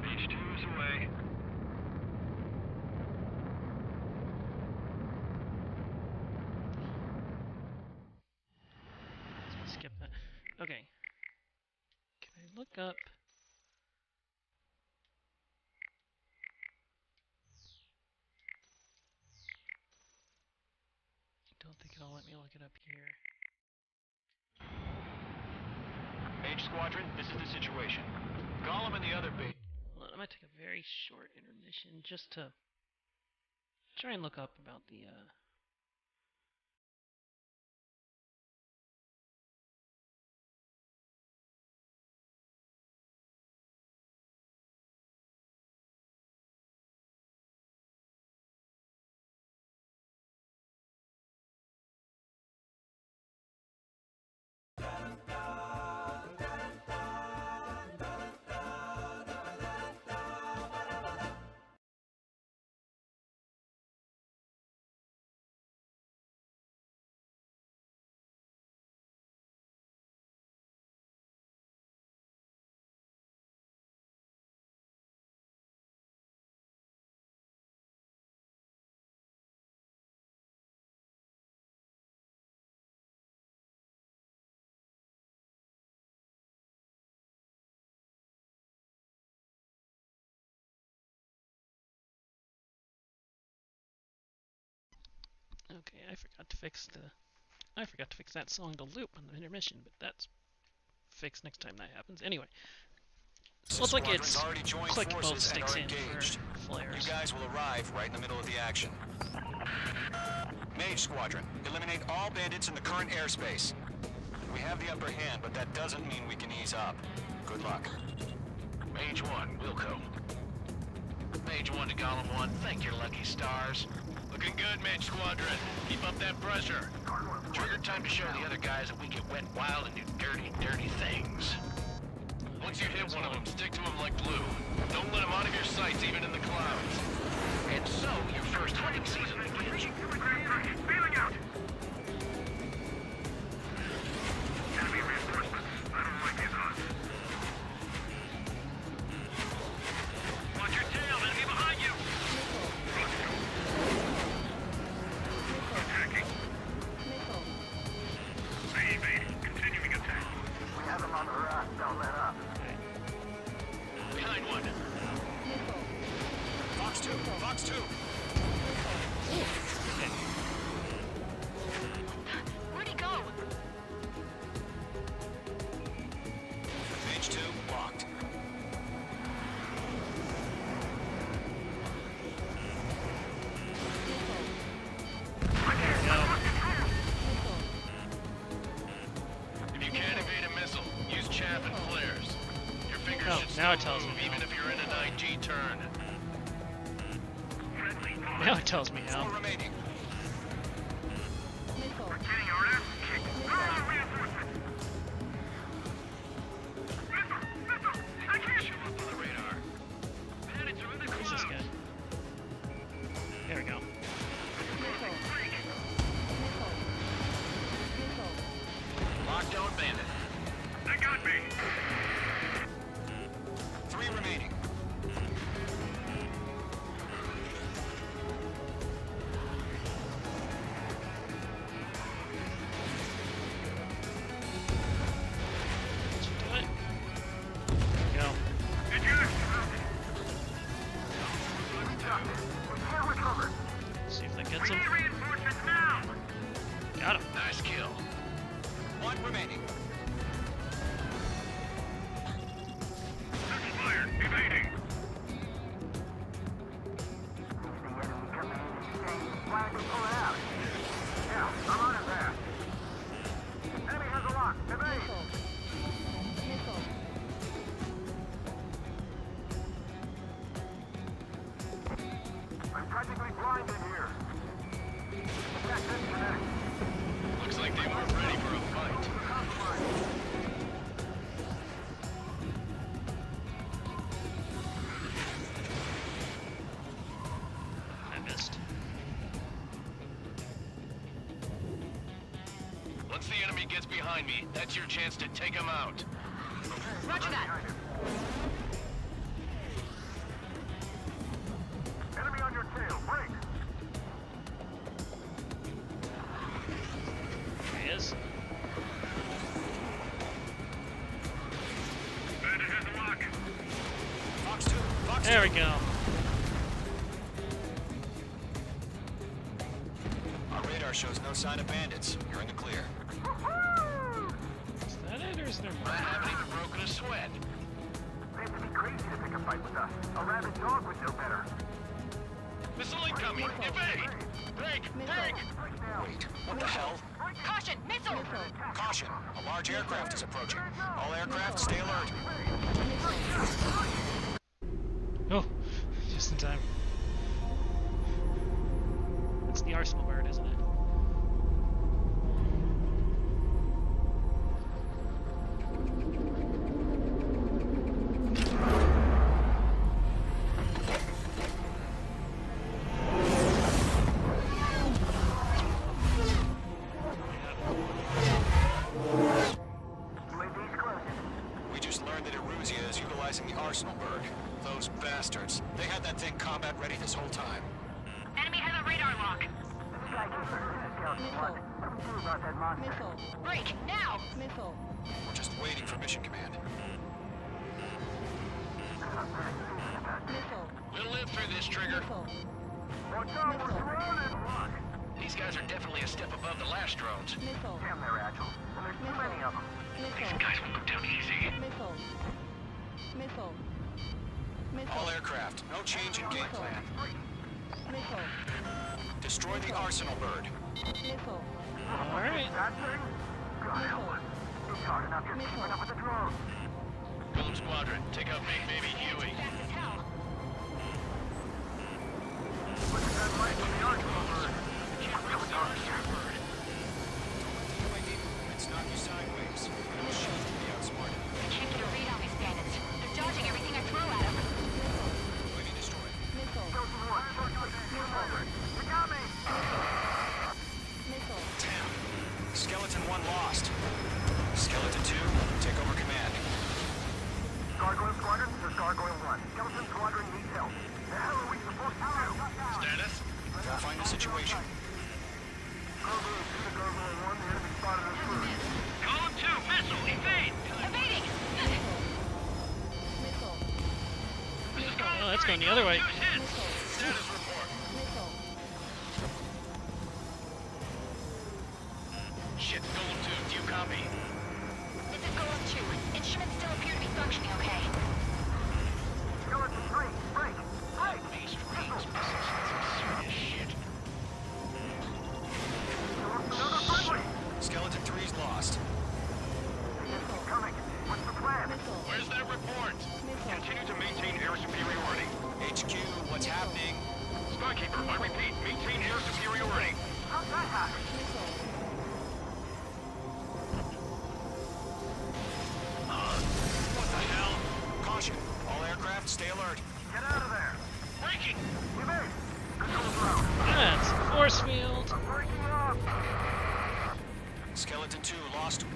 Mage 2 is away. Let's skip that. Okay. Can I look up? Don't think it'll let me look it up here. Mage Squadron, this is the situation. Gollum and the other base. Hold on, I'm gonna take a very short intermission just to try and look up about the Okay, I forgot to fix that song to loop on the intermission, but that's fixed next time that happens. Anyway, looks like it's click both sticks in for flares. You guys will arrive right in the middle of the action. Mage Squadron, eliminate all bandits in the current airspace. We have the upper hand, but that doesn't mean we can ease up. Good luck. Mage 1, Wilco. Mage 1 to Golem 1, thank your lucky stars. Looking good, Mage Squadron. Keep up that pressure. Trigger time to show the other guys that we get wet wild and do dirty, dirty things. Once you hit one of them, stick to them like glue. Don't let them out of your sights, even in the clouds. And so, your first hunting season begins. Feeling out! Enemy reinforcements. I don't like these odds. Watch your tail, enemy behind you! Attacking. Evading. Continuing attack. We have them on the rock. Don't let up. Behind one. Fox 2, Fox 2. Where'd he go? Mage 2, locked. If you can't evade a missile, use chaff and flares. Your fingers should now it still tells move, me even if you're in an IG turn. Now it tells me how. 4 remaining. We're getting our ass kicked. Reinforcements. Missile! I can't show up on the radar. Bandits are in the Who's this clouds. guy? There we go. Lockdown bandit. They got me. 3 remaining. Let's do it. There we go. See if that gets him. Reinforcements now. Got him. Nice kill. 1 remaining. Fired. Evading. Yeah, I'm on his ass. Enemy has a lock. Evade. I'm practically blind in here. Attack disconnect. Looks like they weren't ready for a fight. I missed. Once the enemy gets behind me, that's your chance to take him out. Roger that. Enemy on your tail. Break. There he is. Bandit has a lock. Fox 2, Fox 2. There we go. Our radar shows no sign of bandits. You're in the clear. Is that it, or is there I more? haven't even broken a sweat. They have to be crazy to pick a fight with us. A rabid dog would know better. Missile incoming! Evade! Break! Break! Wait, what the hell? Caution! Missile! Caution! A large aircraft is approaching. All aircraft, stay alert. Oh, just in time. That's the arsenal bird, isn't it? We just learned that Eruzia is utilizing the Arsenal bird. Those bastards. They had that thing combat ready this whole time. Enemy has a radar lock. Break! Now! We're just waiting for mission command. We'll live through this, Trigger. Watch out, we're surrounded. The These guys are definitely a step above the last drones. Damn, they're agile. And there's too many of them. These guys won't go down easy. All aircraft, no change in game plan. Destroy the arsenal bird. Alright. God help us. It's hard enough just keeping up with the drones. Golem Squadron, take out Big Baby Huey. Look at that light from the arsenal bird. UAV movements knock you sideways. No shield to be outsmarted. I can't get a read on these bandits. They're dodging everything I throw at them. UAV destroyed. You got me! Damn. Skeleton 1 lost. Skeleton 2, take over command. Gargoyle Squadron, this is Gargoyle 1. Skeleton Squadron needs help. The hell are we supposed to do? Status? Verifying the situation. Gargoyle 2 to Gargoyle 1, the enemy spotted us first. Column 2, missile, evade! Evading! Oh, that's going the other way. Status report. Shit, Golem 2, do you copy? This is Golem 2. Instruments still appear to be functioning okay. Skeleton 3, break! Break! These range missiles, that's some serious shit. Another friendly! Skeleton 3's lost. Keep coming. What's the plan? Where's that report? Continue to maintain air superiority. HQ, what's happening? Skykeeper, I repeat, maintain air superiority. How's that happen? What the hell? Caution. All aircraft, stay alert. Get out of there! Breaking! Evade! Control ground! That's force field. I'm breaking up! Skeleton 2 lost. Shit,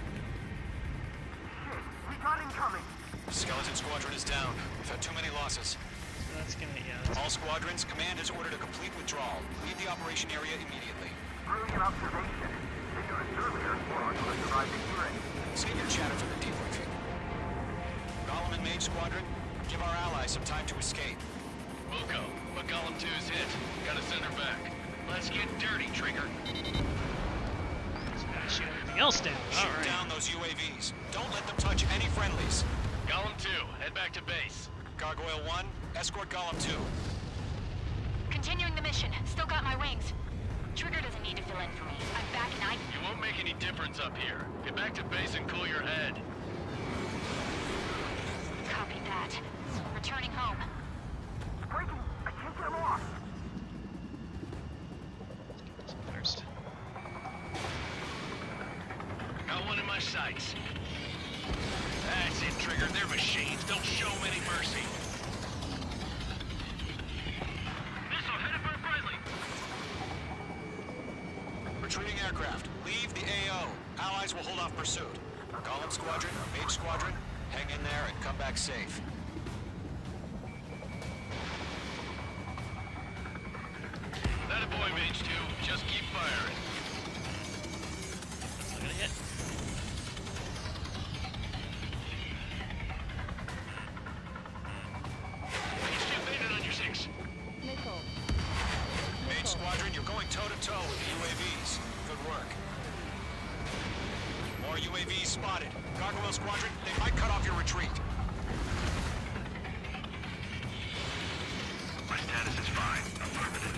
we got incoming! Skeleton Squadron is down. We've had too many losses. So that's gonna, yeah. That's, All squadrons, command has ordered a complete withdrawal. Leave the operation area immediately. Brilliant observation. Ignorance earlier, more onwards arrived at hearing. Save your chatter for the debriefing. Golem and Mage Squadron, give our allies some time to escape. Wilco, but Golem 2's hit. Gotta send her back. Let's get dirty, Trigger. gotta shoot everything else down. Shoot Alright. down those UAVs. Don't let them touch any friendlies. Golem 2, head back to base. Gargoyle 1, escort Golem 2. Continuing the mission. Still got my wings. Trigger doesn't need to fill in for me. I'm back and You won't make any difference up here. Get back to base and cool your head. Copy that. Returning home. Breaking! I can't get him off! First. Got one in my sights. That's it, Trigger. They're machines. Don't show them any mercy. Missile headed for a friendly. Retreating aircraft, leave the AO. Allies will hold off pursuit. Golem Squadron, Mage Squadron, hang in there and come back safe. That a boy, Mage 2. Just keep firing. That's not gonna hit. Mage 2 baited on your 6. Mage Squadron, you're going toe-to-toe with the UAVs. Good work. More UAVs spotted. Gargoyle Squadron, they might cut off your retreat. My status is fine. Affirmative.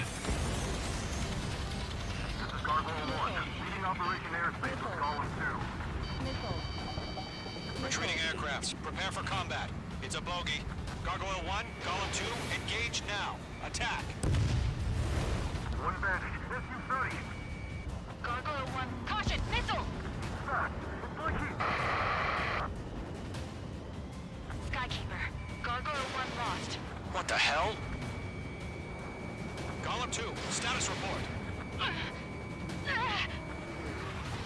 This is Gargoyle 1. Leading Operation Airspace with Golem 2. Retreating aircrafts, prepare for combat. It's a bogey. Gargoyle 1, Golem 2, engage now. Attack. One bandage. SU-30. Gargoyle 1. Caution! Missile! Back. It's Blakey. Skykeeper. Gargoyle 1 lost. What the hell? Golem 2, status report.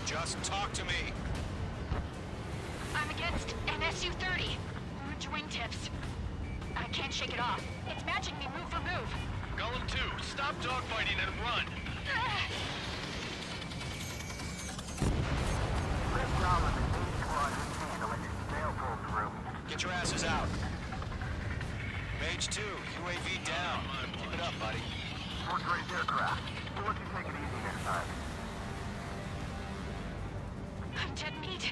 Just talk to me. I'm against an SU-30. Orange wingtips. I can't shake it off. It's matching me move for move. Golem 2, stop dogfighting and run. Let Golem and Mage Squadron handle it. They'll pull through. Get your asses out. Mage 2, UAV down. Keep it up, buddy. Fourth-rate aircraft. We'll let you take it easy next time. I'm dead meat.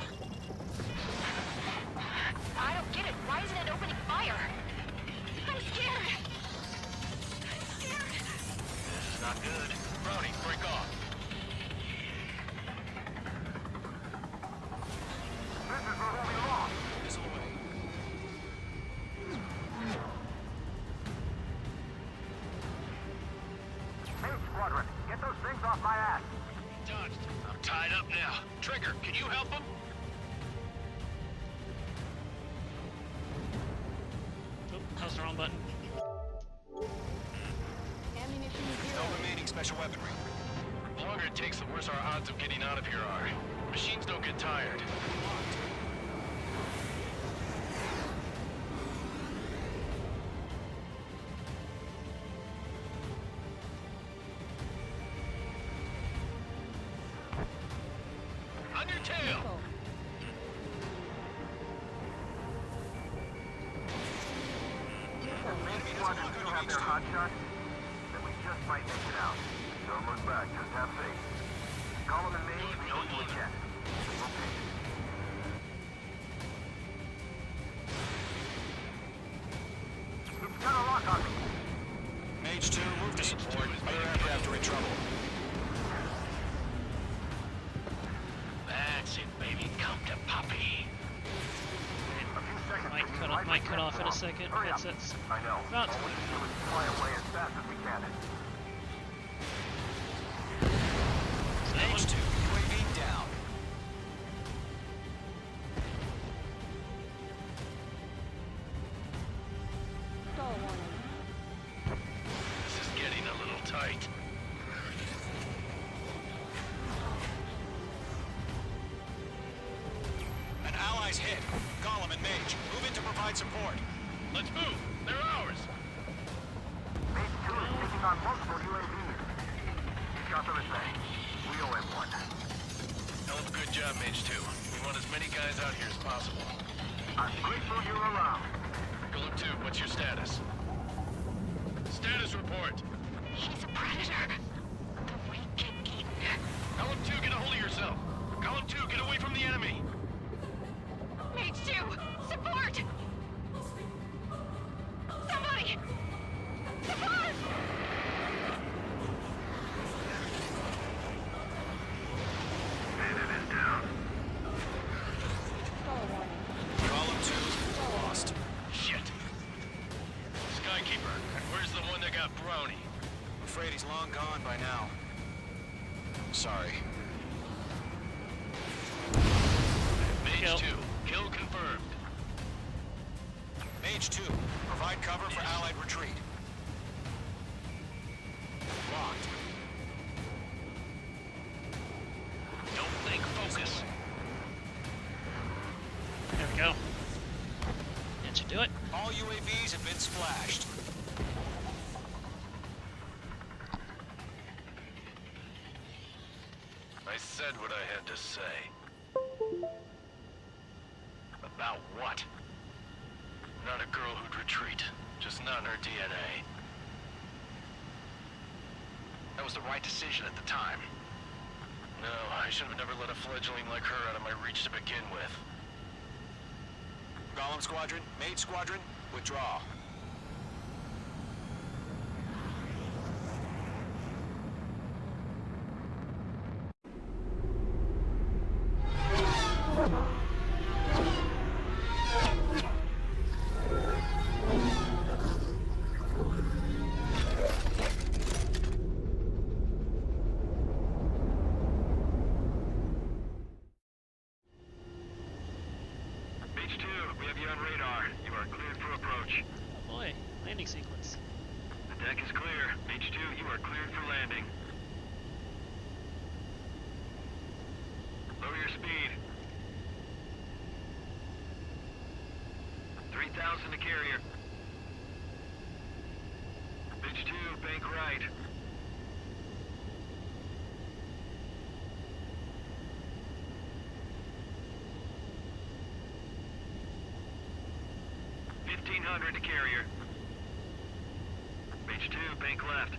I don't get it. Why isn't it opening fire? I'm scared. I'm scared. This is not good. Brownie, break off. This is where we'll be lost. Missile away. Hey, Squadron, get those things off my ass. Dodged. I'm tied up now. Trigger, can you help him? Oh, that was the wrong button. No remaining special weaponry. The longer it takes, the worse our odds of getting out of here are. Machines don't get tired. On your tail! Enemy squadron still have their hot shots, then we just might make it out. Don't look back, just have faith. Call them and me, we know you again. We'll take it. It's got a lock on me. Mage 2, move to support. Other aircraft are in trouble. That's it, baby. Come to Poppy. Might cut off in a second. Headsets. I know. About All we can do is fly away as fast as we can. Mage 2, UAV down. This is getting a little tight. An ally's hit. Golem and Mage, move in to provide support. Let's move. They're ours. Mage 2 is taking on multiple UAVs. He's got them at bay. We owe him one. Hell of a good job, Mage 2. We want as many guys out here as possible. I'm grateful you're around. Golem 2, what's your status? Status report. He's a predator. The weak get eaten. Golem 2, get a hold of yourself. Golem 2, get away from the enemy. Mage 2, support! Somebody! Support! Bandit is down. Golem 2, lost. Shit. Skykeeper, where's the one that got Brownie? I'm afraid he's long gone by now. Sorry. Mage 2, kill confirmed. Mage 2, provide cover for Allied retreat. Locked. Don't think, focus. There we go. That should do it. All UAVs have been splashed. I said what I had to say. About what? Not a girl who'd retreat. Just not in her DNA. That was the right decision at the time. No, I should have never let a fledgling like her out of my reach to begin with. Golem Squadron, Mage Squadron, withdraw. Mage 2, we have you on radar. You are cleared for approach. Oh boy, landing sequence. The deck is clear. Mage 2, you are cleared for landing. Lower your speed. 3,000 to carrier. Mage 2, bank right. $1,500 to carrier. Mage 2, bank left.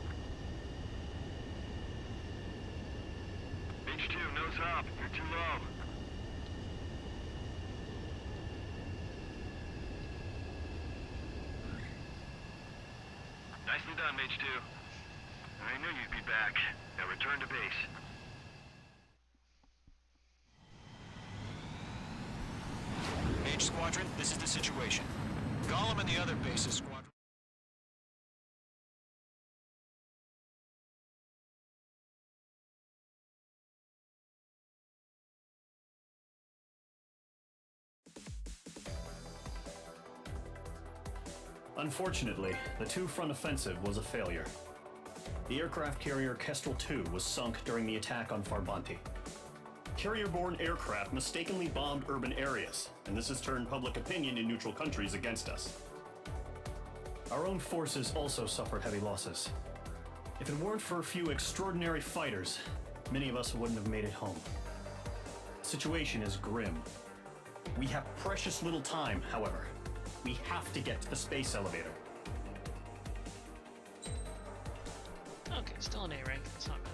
H2, nose up. You're too low. Nicely done, Mage 2. I knew you'd be back. Now return to base. Mage Squadron, this is the situation. Gollum and the other bases squadron. Unfortunately, the two-front offensive was a failure. The aircraft carrier Kestrel II was sunk during the attack on Farbanti. Carrier-borne aircraft mistakenly bombed urban areas, and this has turned public opinion in neutral countries against us. Our own forces also suffered heavy losses. If it weren't for a few extraordinary fighters, many of us wouldn't have made it home. The situation is grim. We have precious little time, however. We have to get to the space elevator. Okay, still an A rank. That's not bad.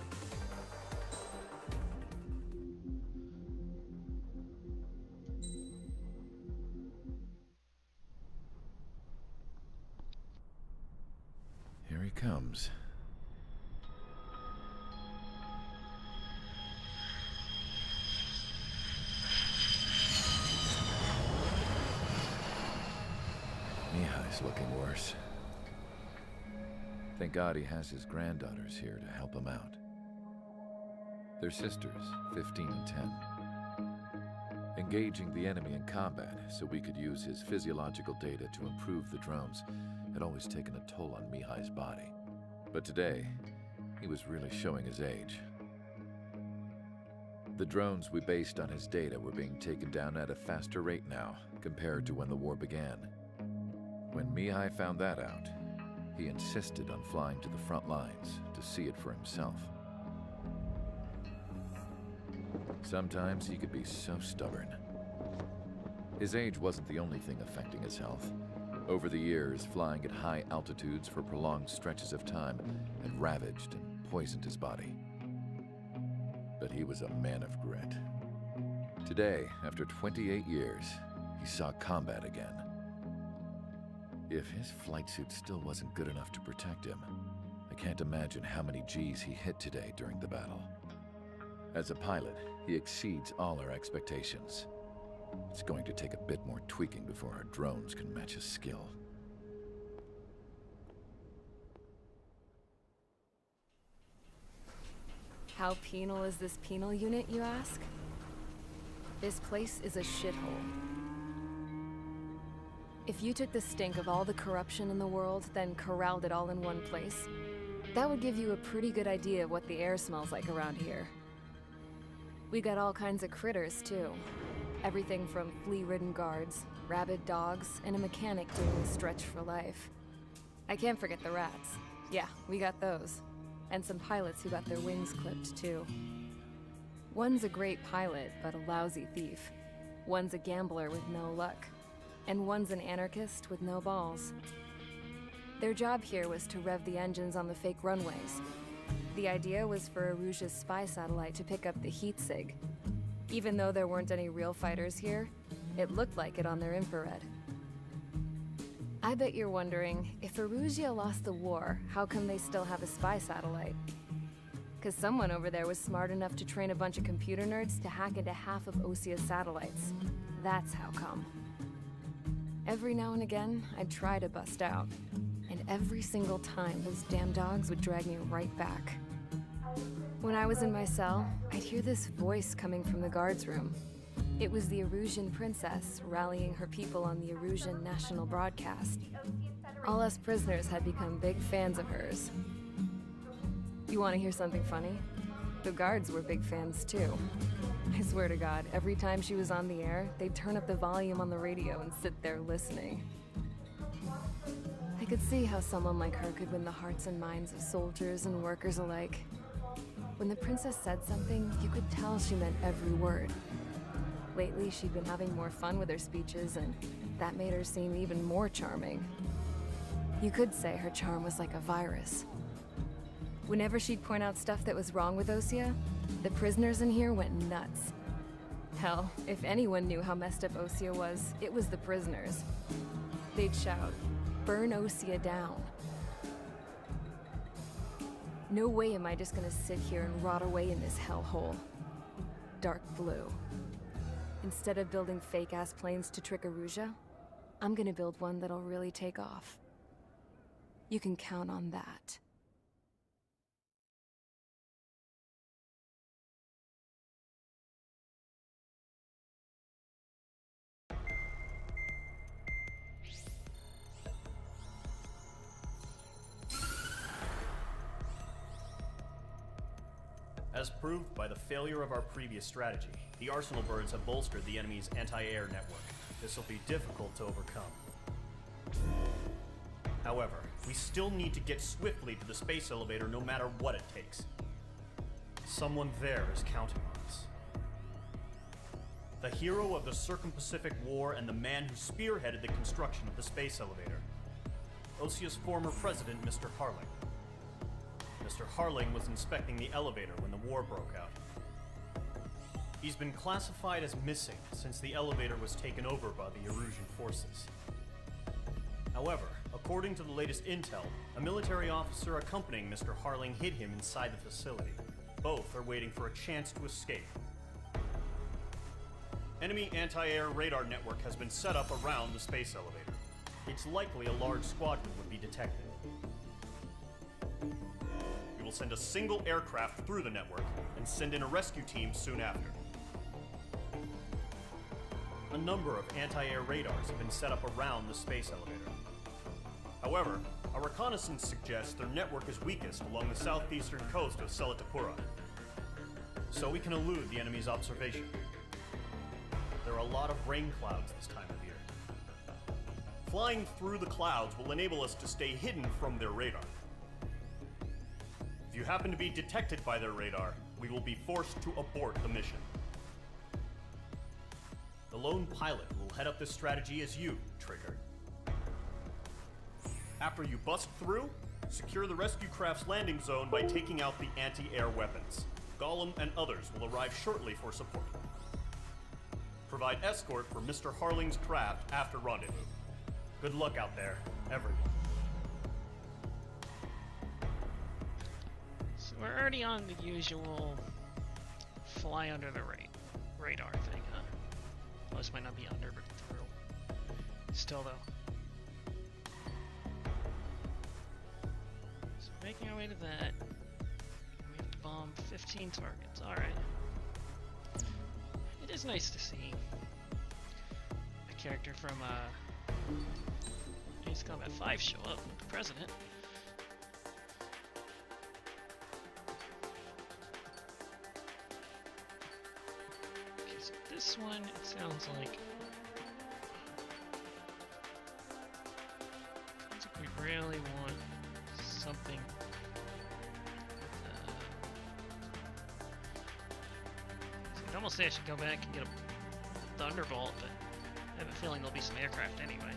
Here he comes. Mihai's looking worse. Thank God he has his granddaughters here to help him out. They're sisters, 15 and 10. Engaging the enemy in combat so we could use his physiological data to improve the drones had always taken a toll on Mihai's body. But today, he was really showing his age. The drones we based on his data were being taken down at a faster rate now compared to when the war began. When Mihai found that out, he insisted on flying to the front lines to see it for himself. Sometimes he could be so stubborn. His age wasn't the only thing affecting his health. Over the years, flying at high altitudes for prolonged stretches of time had ravaged and poisoned his body. But he was a man of grit. Today, after 28 years, he saw combat again. If his flight suit still wasn't good enough to protect him, I can't imagine how many Gs he hit today during the battle. As a pilot, he exceeds all our expectations. It's going to take a bit more tweaking before our drones can match his skill. How penal is this penal unit, you ask? This place is a shithole. If you took the stink of all the corruption in the world, then corralled it all in one place, that would give you a pretty good idea of what the air smells like around here. We got all kinds of critters, too. Everything from flea-ridden guards, rabid dogs, and a mechanic doing the stretch for life. I can't forget the rats. Yeah, we got those. And some pilots who got their wings clipped, too. One's a great pilot, but a lousy thief. One's a gambler with no luck. And one's an anarchist with no balls. Their job here was to rev the engines on the fake runways. The idea was for Erusia's spy satellite to pick up the heat sig. Even though there weren't any real fighters here, it looked like it on their infrared. I bet you're wondering, if Erusia lost the war, how come they still have a spy satellite? 'Cause someone over there was smart enough to train a bunch of computer nerds to hack into half of Osia's satellites. That's how come. Every now and again, I'd try to bust out. And every single time, those damn dogs would drag me right back. When I was in my cell, I'd hear this voice coming from the guards room. It was the Erusian princess rallying her people on the Erusian national broadcast. All us prisoners had become big fans of hers. You want to hear something funny? The guards were big fans too. I swear to God, every time she was on the air, they'd turn up the volume on the radio and sit there listening. I could see how someone like her could win the hearts and minds of soldiers and workers alike. When the princess said something, you could tell she meant every word. Lately, she'd been having more fun with her speeches, and that made her seem even more charming. You could say her charm was like a virus. Whenever she'd point out stuff that was wrong with Osea, the prisoners in here went nuts. Hell, if anyone knew how messed up Osea was, it was the prisoners. They'd shout, "Burn Osea down." No way am I just gonna sit here and rot away in this hellhole. Dark blue. Instead of building fake-ass planes to trick Erusea, I'm gonna build one that'll really take off. You can count on that. As proved by the failure of our previous strategy, the Arsenal birds have bolstered the enemy's anti-air network. This will be difficult to overcome. However, we still need to get swiftly to the space elevator no matter what it takes. Someone there is counting on us. The hero of the Circum-Pacific War and the man who spearheaded the construction of the space elevator. Osea's former president, Mr. Harling. Mr. Harling was inspecting the elevator when the war broke out. He's been classified as missing since the elevator was taken over by the Erusian forces. However, according to the latest intel, a military officer accompanying Mr. Harling hid him inside the facility. Both are waiting for a chance to escape. Enemy anti-air radar network has been set up around the space elevator. It's likely a large squadron would be detected. We will send a single aircraft through the network and send in a rescue team soon after. A number of anti-air radars have been set up around the space elevator. However, our reconnaissance suggests their network is weakest along the southeastern coast of Selatapura, so we can elude the enemy's observation. There are a lot of rain clouds this time of year. Flying through the clouds will enable us to stay hidden from their radar. If you happen to be detected by their radar, we will be forced to abort the mission. The lone pilot will head up this strategy as you, Trigger. After you bust through, secure the rescue craft's landing zone by taking out the anti-air weapons. Gollum and others will arrive shortly for support. Provide escort for Mr. Harling's craft after rendezvous. Good luck out there, everyone. So we're already on the usual fly under the radar thing, huh? Well, this might not be under, but through. Still, though. So making our way to that. We have to bomb 15 targets. Alright. It is nice to see a character from Ace Combat 5 show up, the president. Okay, so this one, it sounds like we really want something. I'd almost say I should go back and get a Thunderbolt, but I have a feeling there'll be some aircraft anyway.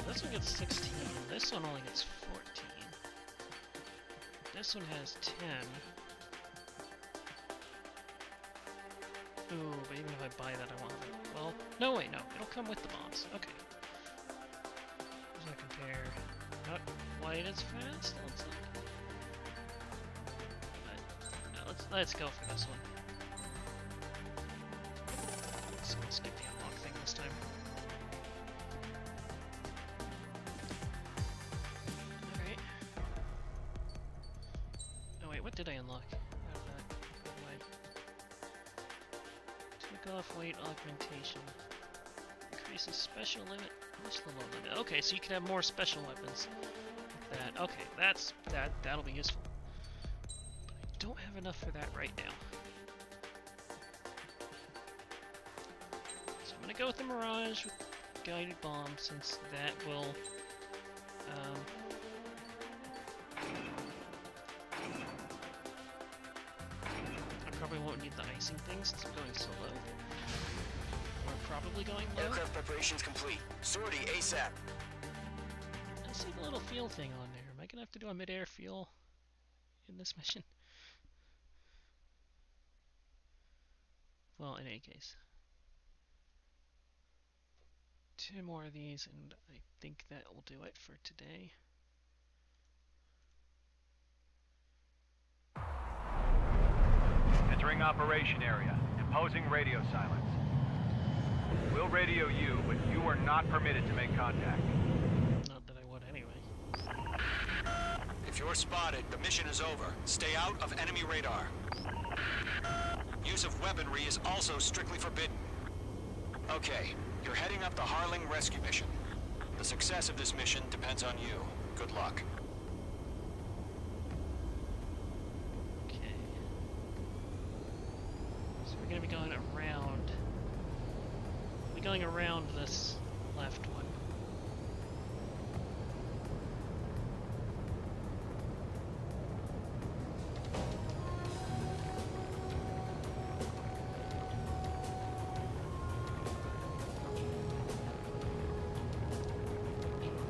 This one gets 16, this one only gets 14. This one has 10. Ooh, but even if I buy that, I won't have it. Well, no, wait, no. It'll come with the bombs. Okay. Does that compare? Not quite as fast, it looks like. But, no, let's go for this one. Let's skip the unlock thing this time. What did I unlock out of that? Take off weight augmentation. Increases special limit. Much the low limit. Okay, so you can have more special weapons like that. Okay, that'll be useful. don't have enough for that right now. So I'm gonna go with the Mirage with guided bomb, since that will I probably won't need the icing thing since I'm going so low. We're probably going low. Aircraft preparations complete. Sortie ASAP. I see the little fuel thing on there. Am I gonna have to do a mid-air fuel in this mission? Well, in any case. 2 more of these, and I think that will do it for today. Entering operation area. Imposing radio silence. We'll radio you, but you are not permitted to make contact. Not that I would anyway. If you're spotted, the mission is over. Stay out of enemy radar. Use of weaponry is also strictly forbidden. Okay, you're heading up the Harling rescue mission. The success of this mission depends on you. Good luck. Okay. So we're gonna be going around. We're going around this left one.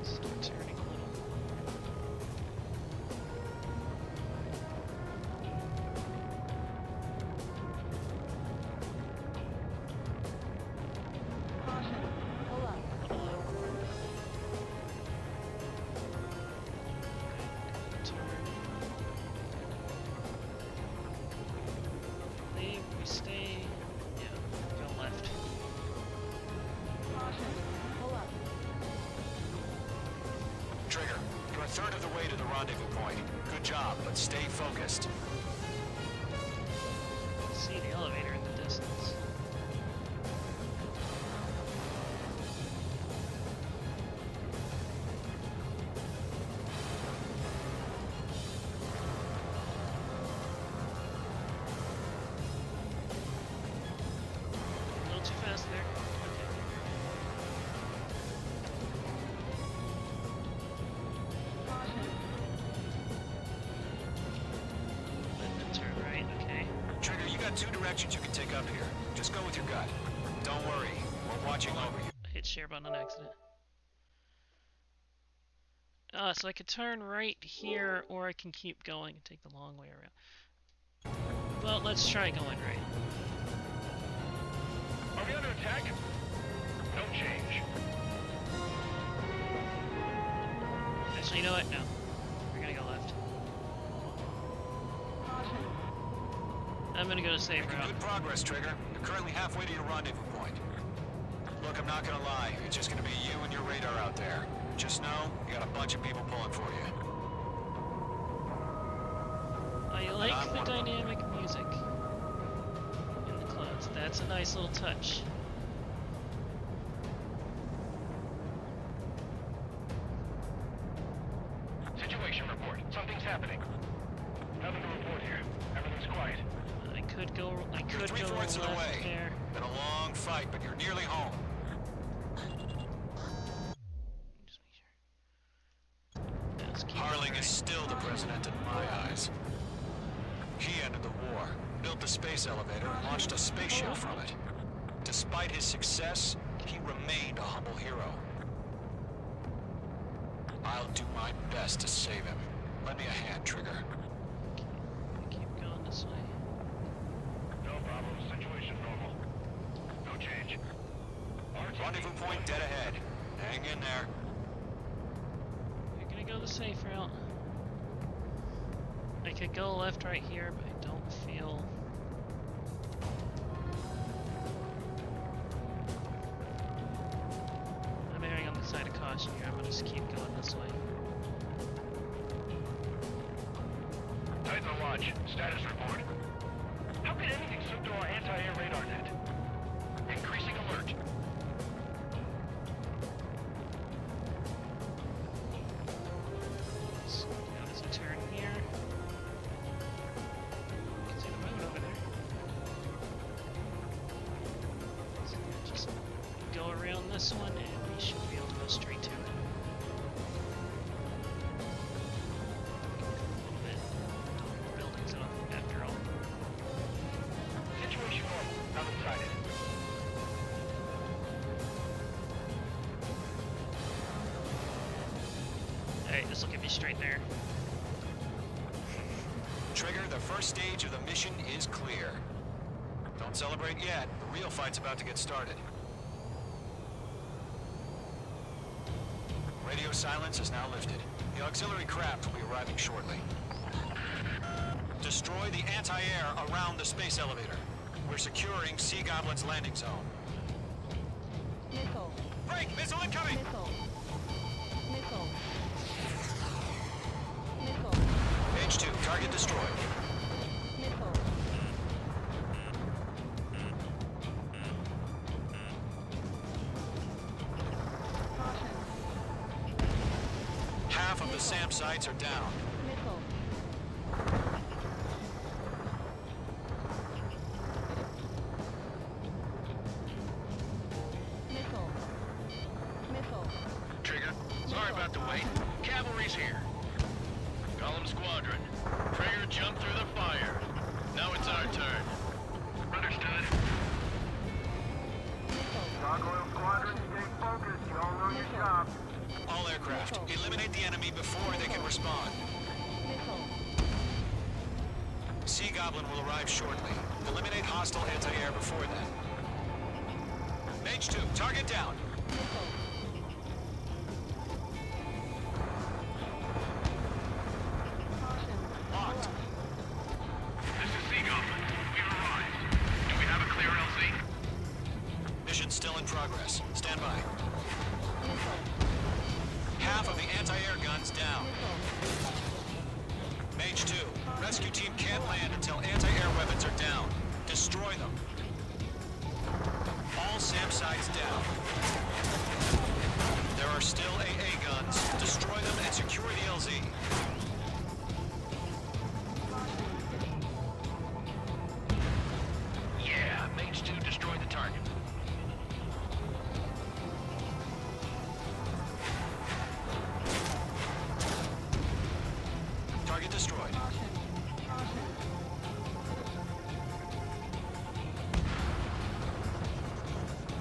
Start turning a little. Leave, we stay. Yeah, go left. Trigger, you're a third of the way to the rendezvous point. Good job, but stay focused. See the elevator in the distance. A little too fast there. Let them turn right, okay. Trigger, you got 2 directions you can take up here. Just go with your gut. Don't worry, we're watching over you. I hit share button on accident. So I could turn right here, or I can keep going and take the long way around. Well, let's try going right. Are we under attack? No change. Actually, you know what? No. We're gonna go left. I'm gonna go to safe route. Good progress, Trigger. You're currently halfway to your rendezvous point. Look, I'm not gonna lie. It's just gonna be you and your radar out there. Just know, you got a bunch of people pulling for you. I like the dynamic music in the clouds. That's a nice little touch. Situation report. Something's happening. Nothing to report here. Everything's quiet. I could go You're 3/4 of the way. there. Been a long fight, but you're nearly home. Harling is still the president in my eyes. He ended the war, built the space elevator, and launched a spaceship from it. Despite his success, he remained a humble hero. I'll do my best to save him. Lend me a hand, Trigger. Keep going this way. No problem. Situation normal. No change. Rendezvous point dead ahead. Hang in there. You're gonna go the safe route. I could go left right here, but I don't feel... I'm erring on the side of caution here. I'm gonna just keep going this way. Titan Lodge. Status report. How could anything slip through our anti-air radar net? Increasing alert. So, now there's a turn here. Alright, this will get me straight there. Trigger, the first stage of the mission is clear. Don't celebrate yet. The real fight's about to get started. Radio silence is now lifted. The auxiliary craft will be arriving shortly. Destroy the anti-air around the space elevator. We're securing Sea Goblin's landing zone. Missile. Break! Missile incoming! Missile. Missile. Missile. H2, target destroyed. Missile. Caution. Half of the SAM sites are down. Missile. Missile. Missile. Trigger, sorry about the wait. Cavalry's here. Golem Squadron. Trigger jumped through the fire. Now it's our turn. Understood. Gargoyle Squadron, stay focused. You all know your job. All aircraft, eliminate the enemy before they can respond. Missile. Sea Goblin will arrive shortly. Eliminate hostile anti-air before then. Mage 2, target down. Missile. Caution. Locked. This is Sea Goblin. We've arrived. Do we have a clear LZ? Mission still in progress. Stand by. Missile. Half of the anti-air guns down. Missile. Mage 2, rescue team can't land until anti-air weapons are down. Destroy them. All SAM sites down. There are still AA guns. Destroy them and secure the LZ. Yeah, Mage 2 destroyed the target. Target destroyed. Caution. Caution.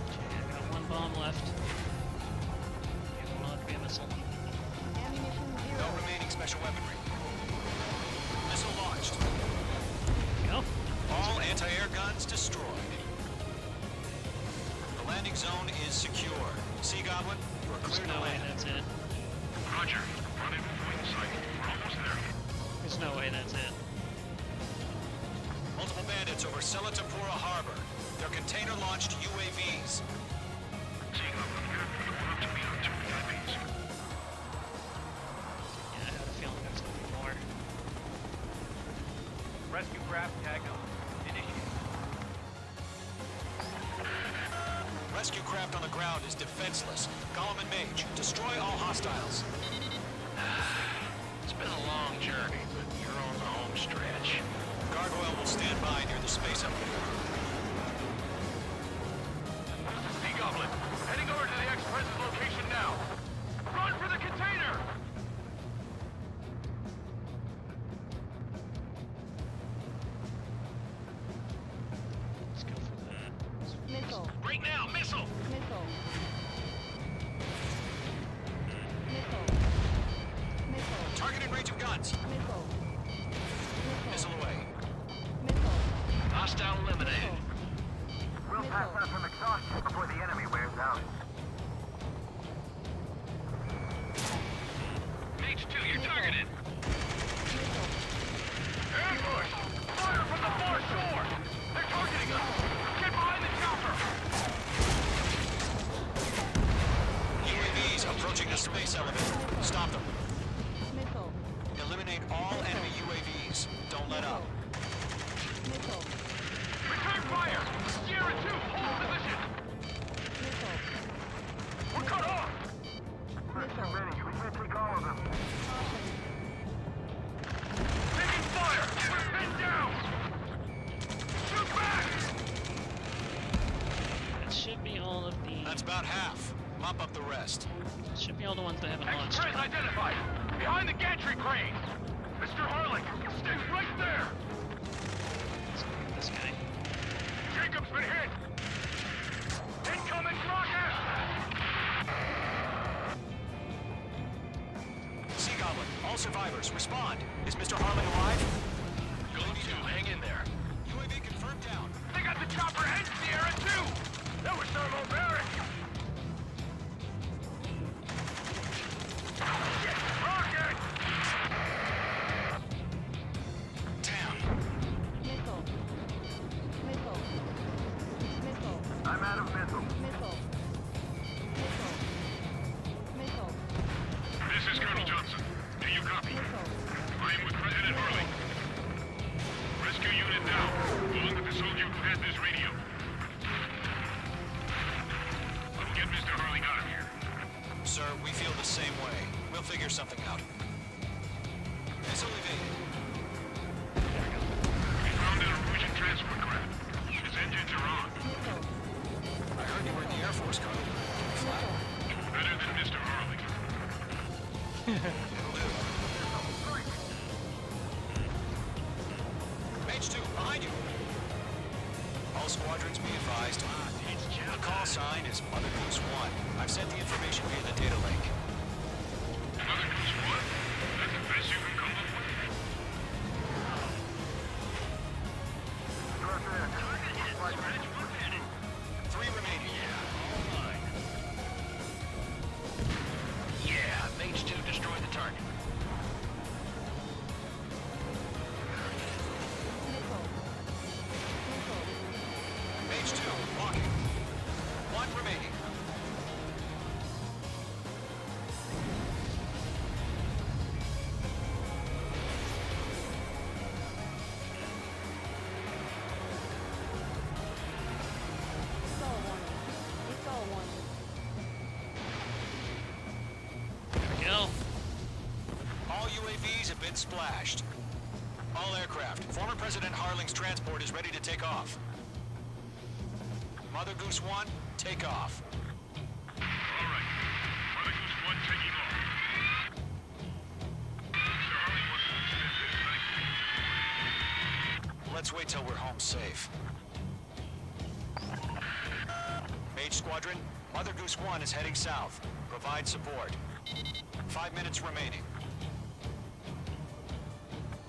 Okay, I've got one bomb left. It will not be a missile. Ammunition No zero. remaining special weaponry. Missile launched. Go. All anti-air guns destroyed. The landing zone is secure. Sea Goblin, you are There's clear to no way land. that's it. Roger. Rendezvous point site. We're almost there. There's no way that's it. Multiple bandits over Selatapura Harbor. They're container-launched UAVs. Sea Goblin, we're going up to meet our two VIPs. Yeah, I had a feeling there was going to be more. Rescue craft tag on. Initiate. Rescue craft on the ground is defenseless. Golem and Mage, destroy all hostiles. It's been a long journey, but you're on the home stretch. Gargoyle will stand by near the space elevator. Sea Goblin, heading over to the Express's location now. Run for the container! Let's go for that. Missile. Right now, missile! Missile. Missile. Missile. Target in range of guns. Missile. Missile away. Missile. Hostile eliminated. We'll pass out some exhaustion before the enemy wears out. Mage 2, you're targeted. Missile. Ambush! Fire from the far shore! They're targeting us! Get behind the chopper! UAVs approaching the space elevator. Stop them. Missile. Eliminate all enemy UAVs. Don't let up. Missile. Return fire! Sierra 2, hold position! Missile. We're cut off! Missile. Ready, we can't take all of them. Caution. Taking fire! We're pinned down! Shoot back! That should be all of the. That's about half. Mop up the rest. That should be all the ones that haven't launched. Express identified! Behind the gantry crane! Mr. Harling, stay right there! Let's go get this guy. Jacob's been hit! Incoming rocket! Sea All survivors, respond. Is Mr. Harling alive? Golem 2, hang in there. UAV confirmed down. They got the chopper and Sierra too! That was thermobaric! Rocket! Damn. Missile. Missile. Missile. I'm out of missile. Missile. Missile. Missile. This is Colonel Johnson. Do you copy? I am with President Harling. Rescue unit down, along with the soldier who has this radio. We'll get Mr. Harling out of here. Sir, we feel the same way. We'll figure something out. Missile evaded. We found an Erusian transport craft. His engines are on. I heard you were in the Air Force, Colonel. Better than Mr. Harling. It'll do. Mage 2, behind you. All squadrons be advised. The call sign is Mother Goose 1. I've sent the information via the data link. Mother Goose 1? That's the best you can come up with? Three remaining. Yeah, Mage 2, destroy the target. Mage 2, walking. One remaining. It's all warning. It's all warning. There we go. All UAVs have been splashed. All aircraft. Former President Harling's transport is ready to take off. Mother Goose 1, take off. All right. Mother Goose 1 taking off. Mr. Harling wants to dismiss this, right? Let's wait till we're home safe. Mage Squadron, Mother Goose 1 is heading south. Provide support. 5 minutes remaining.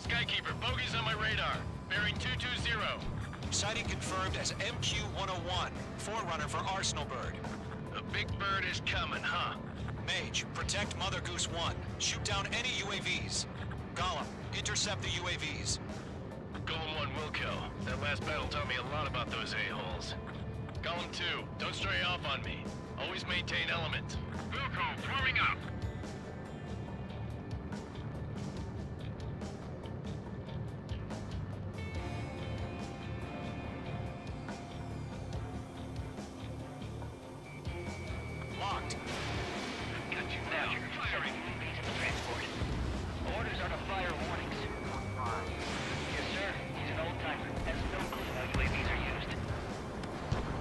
Skykeeper, bogeys on my radar. Bearing 220. Sighting confirmed as MQ-101, forerunner for Arsenal Bird. The big bird is coming, huh? Mage, protect Mother Goose 1. Shoot down any UAVs. Gollum, intercept the UAVs. Golem 1 will kill. That last battle taught me a lot about those a-holes. Golem 2, don't stray off on me. Always maintain element. Wilco, forming up. Locked. Got you now. Firing. UAVs in the transport. Orders are to fire warnings. Yes, sir. He's an old-timer. Has no clue how UAVs are used.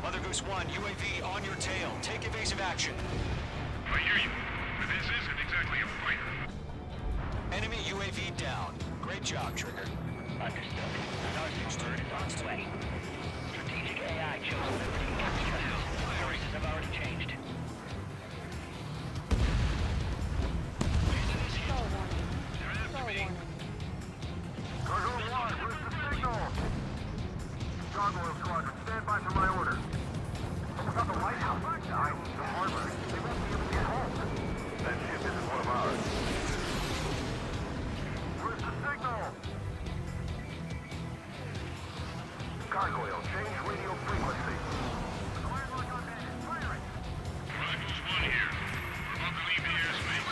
Mother Goose 1, UAV on your tail. Take evasive action. I hear you. But this isn't exactly a fighter. Enemy UAV down. Great job, Trigger. Understood. An Arsenal bird is on its way. Strategic AI chose Liberty Construction. Sources have already changed. It's all warning. It's all warning. Cargo 1, where's the signal? Gargoyle Squadron, stand by for my order. Someone's at the White House. I need the harbor. They won't be able to get home. That ship isn't one of ours. Where's the signal? Gargoyle, change radio frequency. Mother Goose 1 here. We're about to leave the airspace.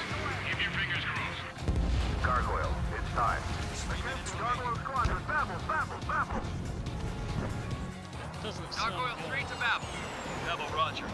Keep your fingers crossed. Gargoyle, it's time. Attention, Gargoyle Squadron, babble. Doesn't sound Gargoyle good. 3 to Babel. Babel, roger.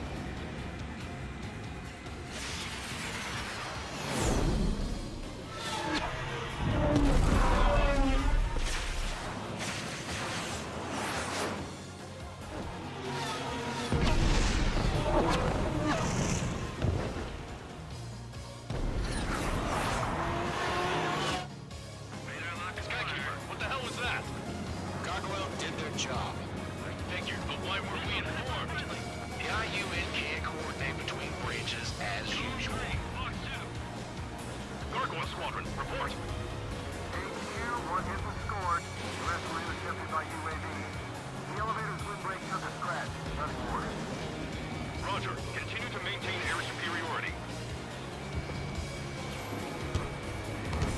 Skykeeper, what the hell was that? Gargoyle did their job. Figured, but why weren't we informed? The IUN can't coordinate between branches as usual. Gargoyle Squadron, report. HQ, 1 hit was scored. The rest were intercepted by UAV. The elevator's windbreak took a scratch. Nothing more. Roger. Continue to maintain air superiority.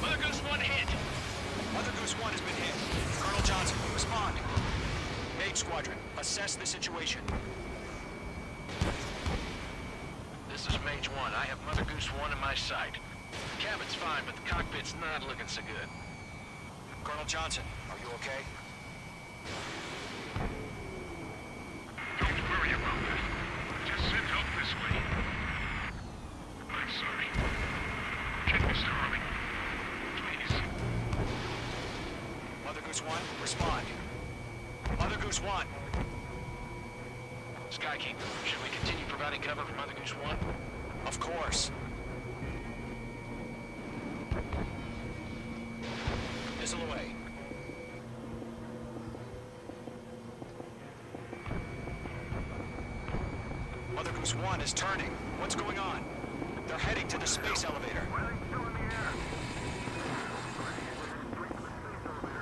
Mother Goose 1 hit. Mother Goose 1 has been hit. Colonel Johnson, respond. Mage Squadron, assess the situation. This is Mage 1. I have Mother Goose 1 in my sight. The cabin's fine, but the cockpit's not looking so good. Colonel Johnson, are you okay? Don't worry about that. Just send help this way. I'm sorry. Get Mr. Harling. Please. Mother Goose 1, respond. Mother Goose 1. Skykeeper, should we continue providing cover for Mother Goose 1? Of course. Missile away. Mother Goose 1 is turning. What's going on? They're heading to the space elevator.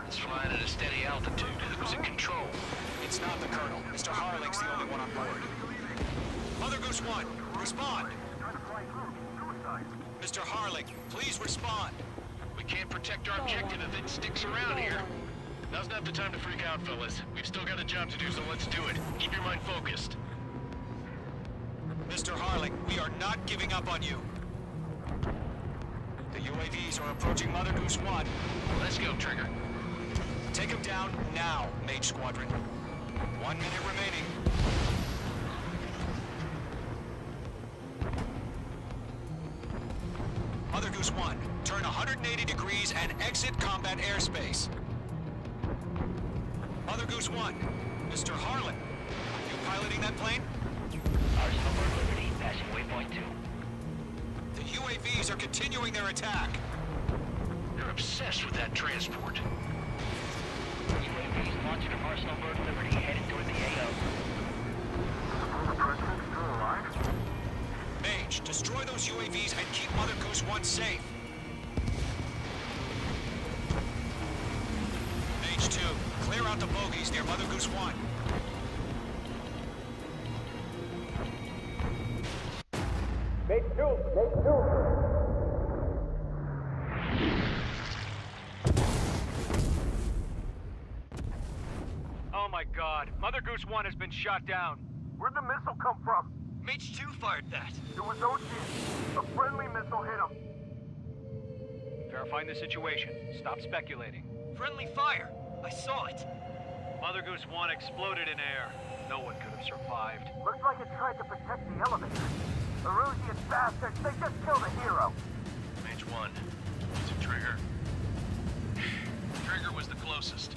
It's flying at a steady altitude. Who's in control? It's not the Colonel. Mr. Harling's the only one on board. Mother Goose 1, respond! Mr. Harling, please respond! We can't protect our objective if it sticks around here. Now's not the time to freak out, fellas. We've still got a job to do, so let's do it. Keep your mind focused. Mr. Harling, we are not giving up on you. The UAVs are approaching Mother Goose 1. Let's go, Trigger. Take him down now, Mage Squadron. 1 minute remaining. Mother Goose 1, turn 180 degrees and exit combat airspace. Mother Goose 1, Mr. Harlan, you piloting that plane? Arsenal for Liberty, passing waypoint 2. The UAVs are continuing their attack. They're obsessed with that transport. UAVs launching from Arsenal Bird Liberty, headed toward the AO. The president still alive? Mage, destroy those UAVs and keep Mother Goose 1 safe. Mage 2, clear out the bogies near Mother Goose 1. Mage 2! Mage 2! Oh my god, Mother Goose 1 has been shot down. Where'd the missile come from? Mage 2 fired that. It was Ocean. A friendly missile hit him. Verifying the situation. Stop speculating. Friendly fire! I saw it! Mother Goose 1 exploded in air. No one could have survived. Looks like it tried to protect the elevator. Erusian bastards, they just killed a hero. Mage 1. Is it Trigger? Trigger was the closest.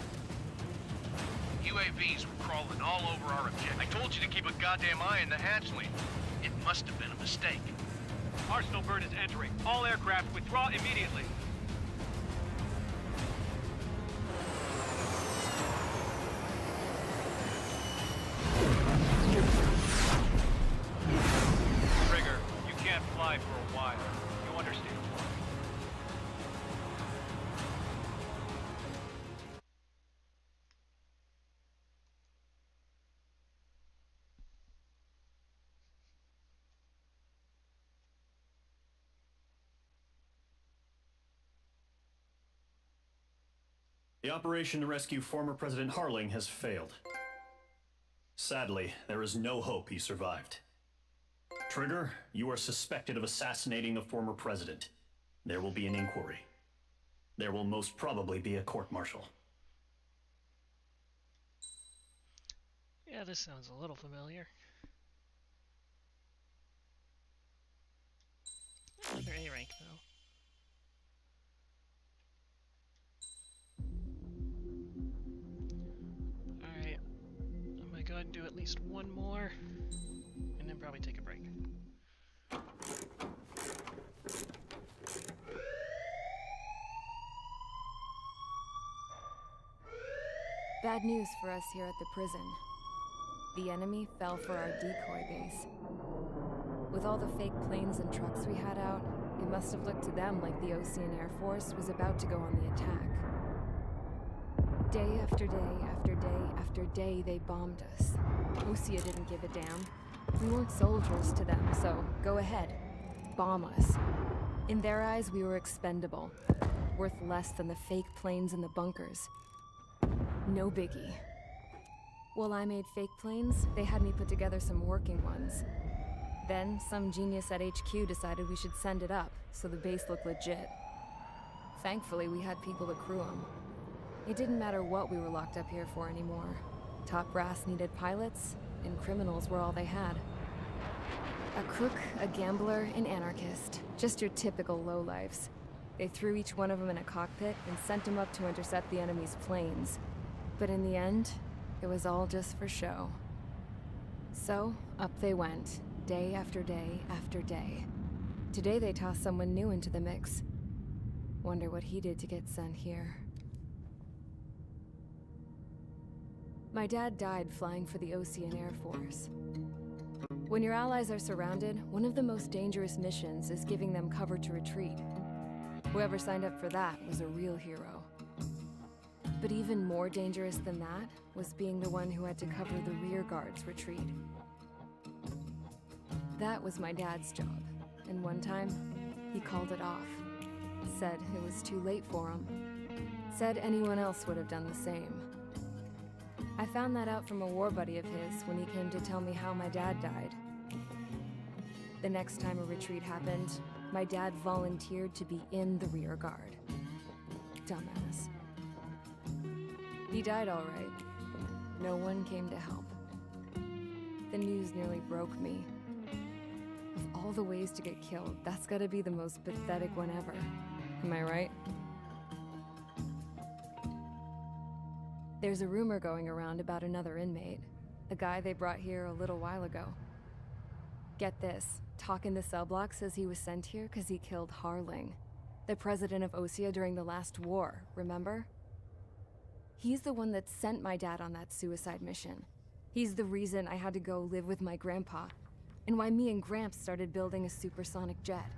UAVs were crawling all over our objective. I told you to keep a goddamn eye on the hatchling. It must have been a mistake. Arsenal Bird is entering. All aircraft withdraw immediately. Trigger, you can't fly for a while. You understand? The operation to rescue former President Harling has failed. Sadly, there is no hope he survived. Trigger, you are suspected of assassinating the former president. There will be an inquiry. There will most probably be a court-martial. Yeah, this sounds a little familiar. Another A rank, though. Alright. I'm gonna go ahead and do at least one more, and then probably take a break. Bad news for us here at the prison. The enemy fell for our decoy base. With all the fake planes and trucks we had out, It must have looked to them like the Osean Air Force was about to go on the attack. Day after day after day after day, they bombed us. Osea didn't give a damn. We weren't soldiers to them, so go ahead. Bomb us. In their eyes, we were expendable. Worth less than the fake planes in the bunkers. No biggie. While I made fake planes, they had me put together some working ones. Then, some genius at HQ decided we should send it up, so the base looked legit. Thankfully, we had people to crew them. It didn't matter what we were locked up here for anymore. Top brass needed pilots, and criminals were all they had. A crook, a gambler, an anarchist. Just your typical lowlifes. They threw each one of them in a cockpit and sent them up to intercept the enemy's planes. But in the end, it was all just for show. So, up they went, day after day after day. Today they tossed someone new into the mix. Wonder what he did to get sent here. My dad died flying for the Osean Air Force. When your allies are surrounded, one of the most dangerous missions is giving them cover to retreat. Whoever signed up for that was a real hero. But even more dangerous than that was being the one who had to cover the rear guard's retreat. That was my dad's job, and one time, he called it off. Said it was too late for him. Said anyone else would have done the same. I found that out from a war buddy of his when he came to tell me how my dad died. The next time a retreat happened, my dad volunteered to be in the rear guard. Dumbass. He died all right. No one came to help. The news nearly broke me. Of all the ways to get killed, that's gotta be the most pathetic one ever. Am I right? There's a rumor going around about another inmate. A guy they brought here a little while ago. Get this, talk in the cell block says he was sent here because he killed Harling, the president of Osea during the last war, remember? He's the one that sent my dad on that suicide mission. He's the reason I had to go live with my grandpa, and why me and Gramps started building a supersonic jet.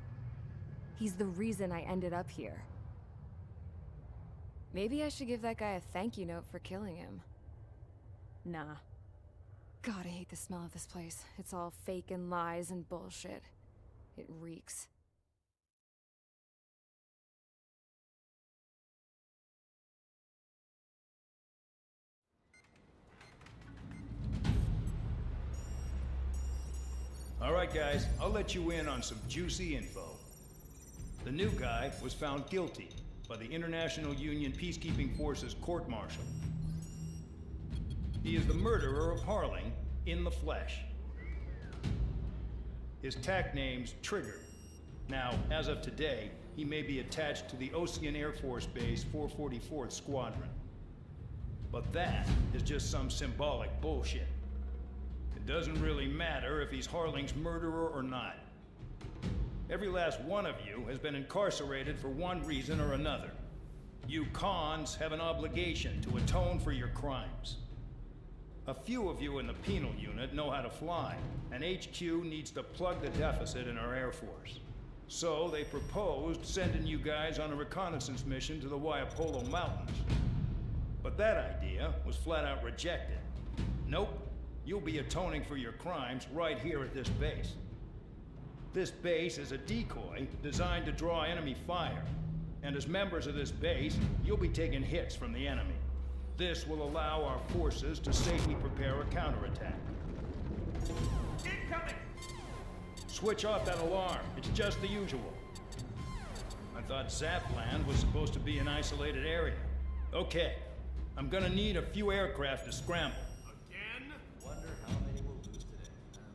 He's the reason I ended up here. Maybe I should give that guy a thank you note for killing him. Nah. God, I hate the smell of this place. It's all fake and lies and bullshit. It reeks. All right, guys, I'll let you in on some juicy info. The new guy was found guilty by the International Union Peacekeeping Forces court-martial. He is the murderer of Harling in the flesh. His TAC name's Trigger. Now, as of today, he may be attached to the Osean Air Force Base 444th Squadron. But that is just some symbolic bullshit. It doesn't really matter if he's Harling's murderer or not. Every last one of you has been incarcerated for one reason or another. You cons have an obligation to atone for your crimes. A few of you in the penal unit know how to fly, and HQ needs to plug the deficit in our Air Force. So they proposed sending you guys on a reconnaissance mission to the Waiapolo Mountains. But that idea was flat out rejected. Nope, you'll be atoning for your crimes right here at this base. This base is a decoy designed to draw enemy fire. And as members of this base, you'll be taking hits from the enemy. This will allow our forces to safely prepare a counterattack. Incoming! Switch off that alarm. It's just the usual. I thought Zapland was supposed to be an isolated area. Okay, I'm gonna need a few aircraft to scramble. Again? Wonder how many we'll lose today.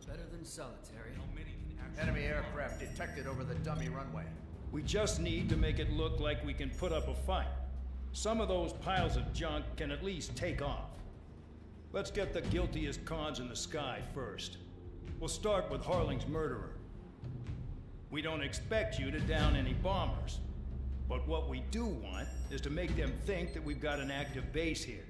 Better than solitary. How many can actually... Enemy aircraft detected over the dummy runway. We just need to make it look like we can put up a fight. Some of those piles of junk can at least take off. Let's get the guiltiest cons in the sky first. We'll start with Harling's murderer. We don't expect you to down any bombers. But what we do want is to make them think that we've got an active base here.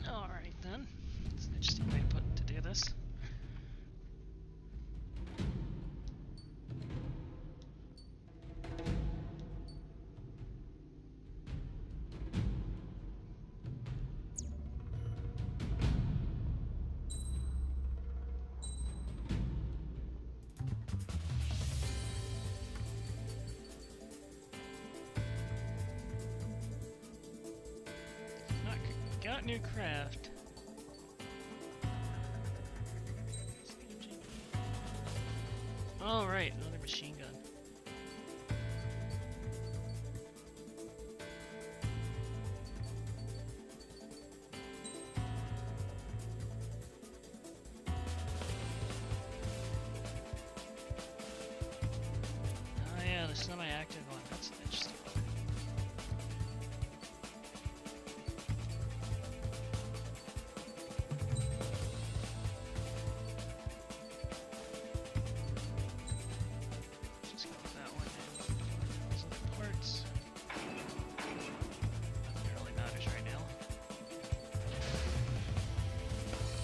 Alright then. It's an interesting way to do this. new craft. Alright, another machine gun. Oh yeah, the semi-active one, that's interesting. Just go with that one and those other parts. Nothing really matters right now.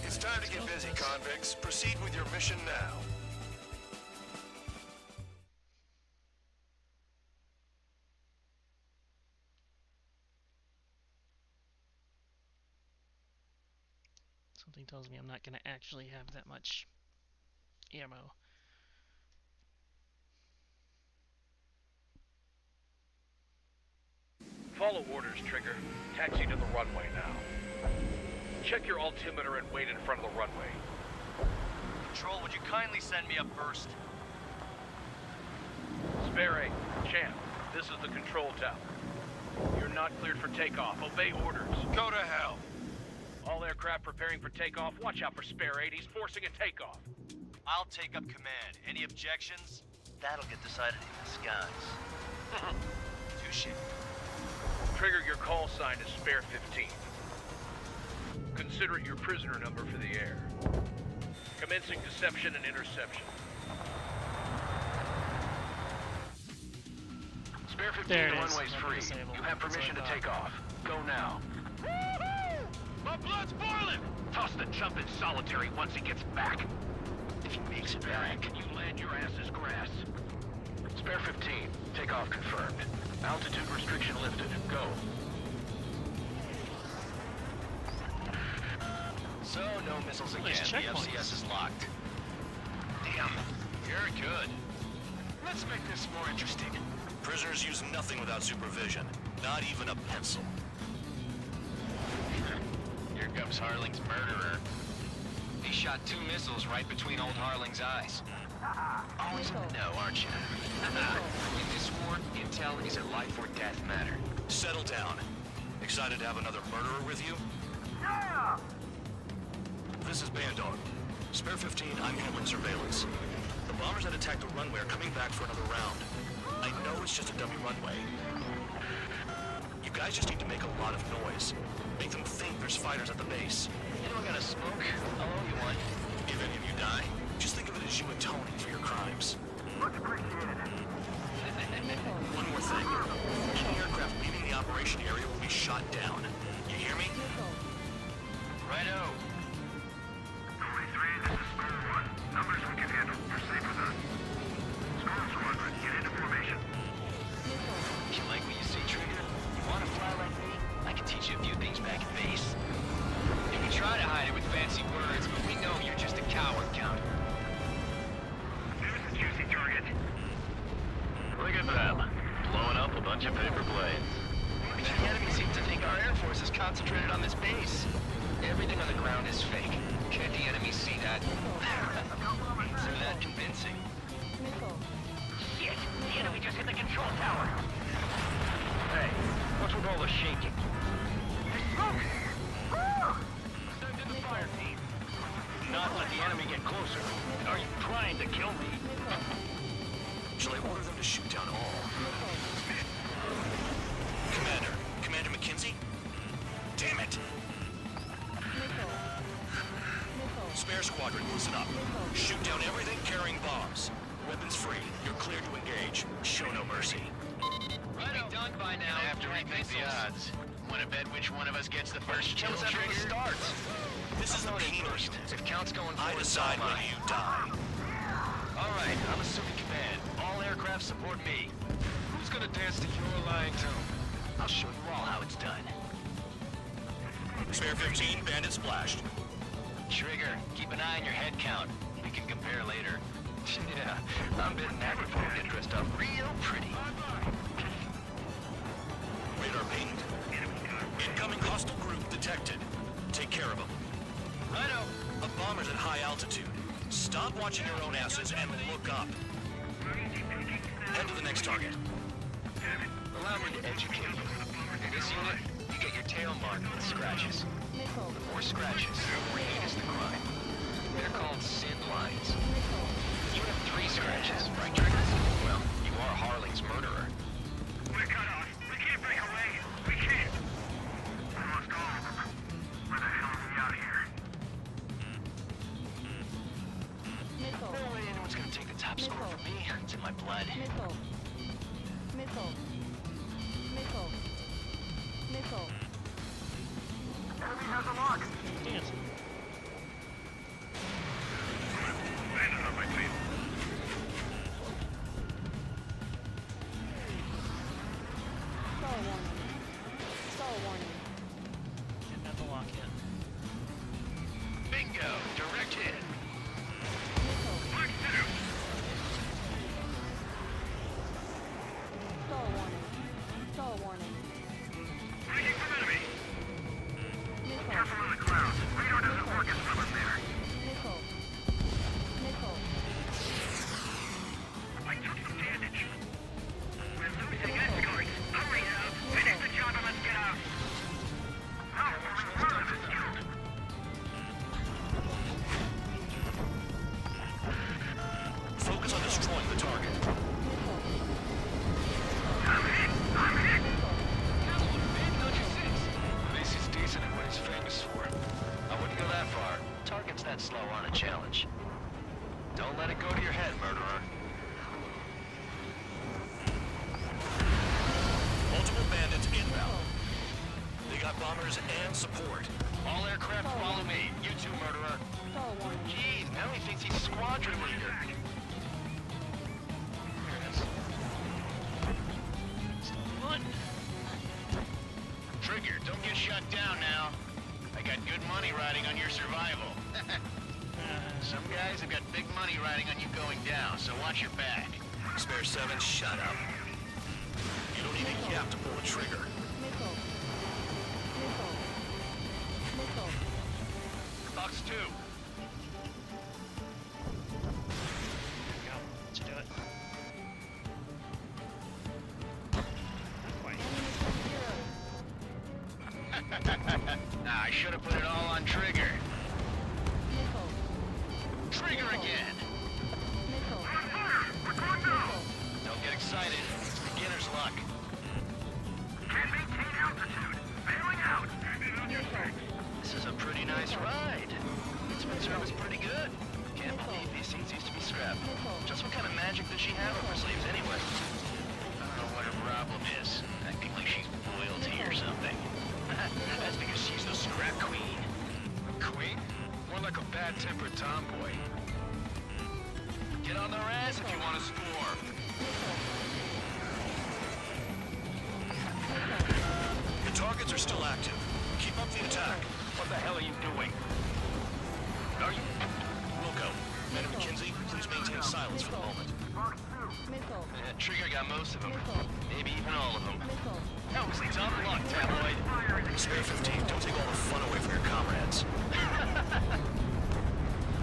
It's time to get busy, convicts. Proceed with your mission now. Something tells me I'm not going to actually have that much ammo. Follow orders, Trigger. Taxi to the runway now. Check your altimeter and wait in front of the runway. Control, would you kindly send me up first? Spare 8, Champ, this is the control tower. You're not cleared for takeoff. Obey orders. Go to hell. All aircraft preparing for takeoff. Watch out for Spare 8. He's forcing a takeoff. I'll take up command. Any objections? That'll get decided in the skies. Touche. Trigger, your call sign is Spare 15. Consider it your prisoner number for the air. Commencing deception and interception. Spare 15, There the it is. runway's Not free. disabled. You have permission to That's what I take off. Go now. My blood's boiling! Toss the chump in solitary once he gets back. If he makes it back, you land your ass as grass. Spare 15, takeoff confirmed. Altitude restriction lifted. Go. So, no missiles again. Nice The checkpoints. FCS is locked. Damn. You're good. Let's make this more interesting. Prisoners use nothing without supervision, not even a pencil. Here comes Harling's murderer. He shot 2 missiles right between old Harling's eyes. Always in the know, aren't you? In this war, intel is a life or death matter. Settle down. Excited to have another murderer with you? Yeah! This is Bandog. Spare 15, I'm handling surveillance. The bombers that attacked the runway are coming back for another round. I know it's just a dummy runway. You guys just need to make a lot of noise. Make them think there's fighters at the base. You don't gotta smoke. I'll owe you one. If any of you die, just think of it as you atoning for your crimes. Much appreciated. One more thing. Any aircraft leaving the operation area will be shot down. You hear me? Righto. 23, this is Squirrel 1. Numbers we can handle. Proceed with us. Squirrel Squadron, get into formation. You like what you see, Trigger? You wanna fly like me? I can teach you a few things back at base. You can try to hide it with fancy words, but we know you're just a coward, Count. Here's the juicy target. Look at them. Blowing up a bunch of paper planes. The enemy seems to think our Air Force is concentrated on this base. Everything on the ground is fake. Can't the enemy see that? Isn't that convincing? Shit! The enemy just hit the control tower! Hey, what's with all the shaking? Send in the fire team. Not let the enemy get closer. Are you trying to kill me? Shall I order them to shoot down all? Commander McKenzie? Damn it! Spare Squadron, listen up. Shoot down everything carrying bombs. Weapons free. You're clear to engage. Show no mercy. Right done by now. I have to rethink the odds. Want to bet which one of us gets the first kill, Kills after Trigger? it starts. This is the first. If Count's going I forward, decide so am when I. you die. All right, I'm assuming command. All aircraft support me. Who's gonna dance to your lying tune? I'll show you all how it's done. Spare 15, bandit splashed. Trigger, keep an eye on your head count. We can compare later. Yeah, I'm betting that before we get dressed up real pretty. Radar pinged. Incoming hostile group detected. take care of them. Righto. A bomber's at high altitude. Stop watching your own asses and look up. Head to the next target. Allow me to educate you. In this unit, you get your tail marked with scratches. The more scratches, the more heinous the crime. They're called sin lines. You have 3 scratches, right, Trigger? Well, you are Harling's murderer. We're cut off. We can't break away. We can't. We lost all of them. Where the hell are we out of here? No way anyone's gonna take the top score from me. It's in my blood. Missile. Enemy has a lock. Dance. Landed on my feet. Stall warning. Didn't have the lock yet. Bingo! Direct hit. Mark 2. Stall warning. Breaking from enemy. Careful in the clouds. Radar doesn't work as well up there. Missile. I took some damage. We're losing escorts. Hurry up. Finish the job and let's get out. Oh, we're in this killed. Focus on destroying the target. I'm hit. This is decent at what he's famous for. I wouldn't go that far. Targets that slow aren't a challenge. Don't let it go to your head, murderer. Multiple bandits inbound. They got bombers and support. All aircraft follow me. You too, murderer. Stall warning. Jeez, now he thinks he's squadron leader. Here it is. What? Trigger, don't get shut down now. I got good money riding on your survival. Some guys have got big money riding on you going down, so watch your back. Spare 7, shut up. You don't need a gap to pull a trigger. Missile. Box 2. Go. Let's do it. Nah, I should have put it all on Trigger. Trigger again. Don't get excited. It's beginner's luck. Can't maintain altitude. Bailing out. This is a pretty nice ride. It's been serviced pretty good. Can't believe these seats used to be scrapped. Just what kind of magic does she have up her sleeves anyway? I don't know what her problem is. Acting like she's royalty or something. That's because she's the scrap queen. Queen? More like a bad-tempered tomboy. Get on their ass if you want to score. The targets are still active. Keep up the attack. What the hell are you doing? Are you? Wilco, Man of McKinsey, please maintain silence for the moment. Trigger got most of them. Maybe even all of them. Helmsley, tough luck, tabloid. Spare 15, don't take all the fun away from your comrades.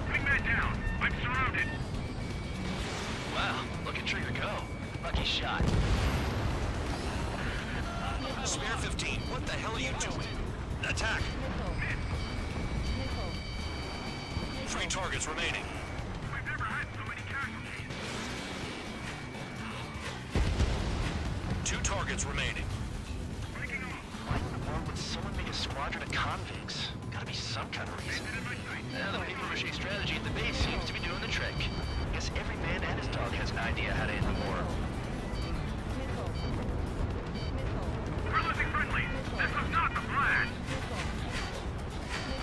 Bring that down. I'm surrounded. Wow, look at Trigger go. Lucky shot. Spare 15, what the hell are you doing? Attack! 3 targets remaining. We've never had so many casualties. 2 targets remaining. Why in the world would someone make a squadron of convicts? Gotta be some kind of reason. The paper-mache strategy at the base seems to be doing the trick. Guess every man and his dog has an idea how to end the war. We're losing friendly. This was not the plan.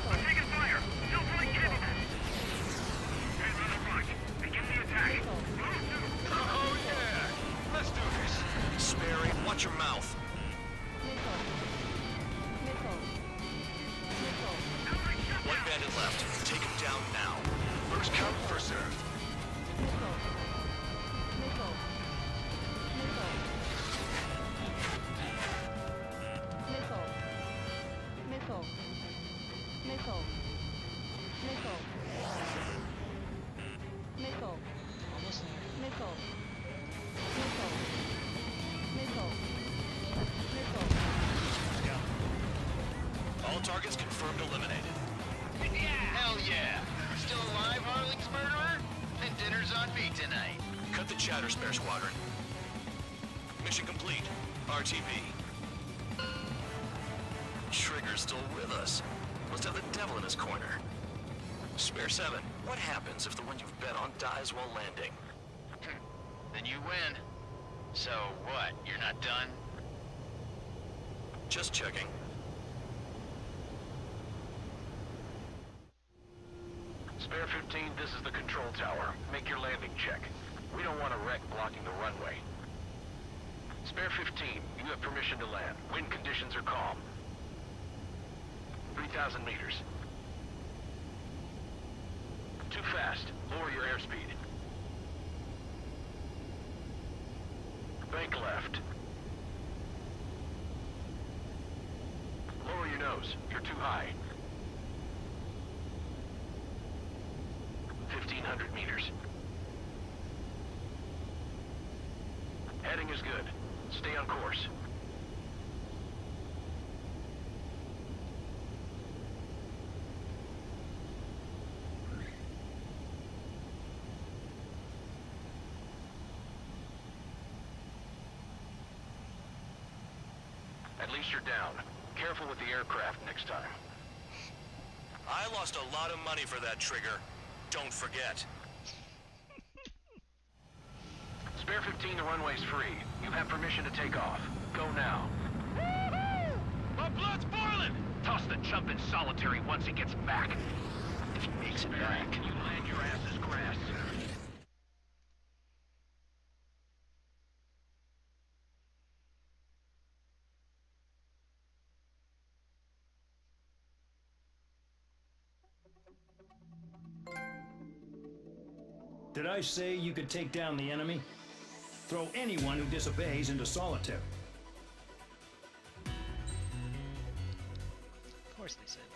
I'm taking fire. Still fully capable. Head on the front. Begin the attack. Oh, yeah! Let's do this. Sperry, watch your mouth. One bandit left. Take him down now. First come, first served. targets confirmed eliminated. Yeah! Hell yeah! Still alive, Harling's murderer? Then dinner's on me tonight. Cut the chatter, Spare Squadron. Mission complete. RTB. Trigger's still with us. Must have the devil in his corner. Spare 7, what happens if the one you've bet on dies while landing? Then you win. So what, you're not done? Just checking. Spare 15, this is the control tower. Make your landing check. We don't want a wreck blocking the runway. Spare 15, you have permission to land. Wind conditions are calm. 3,000 meters. Too fast. Lower your airspeed. Bank left. Lower your nose. You're too high. 1,500 meters. Heading is good. Stay on course. At least you're down. Careful with the aircraft next time. I lost a lot of money for that trigger. Don't forget. Spare 15, the runway's free. You have permission to take off. Go now. My blood's boiling! Toss the chump in solitary once he gets back. If he makes it back. You land your ass as grass. Did I say you could take down the enemy? Throw anyone who disobeys into solitary. Of course they say that.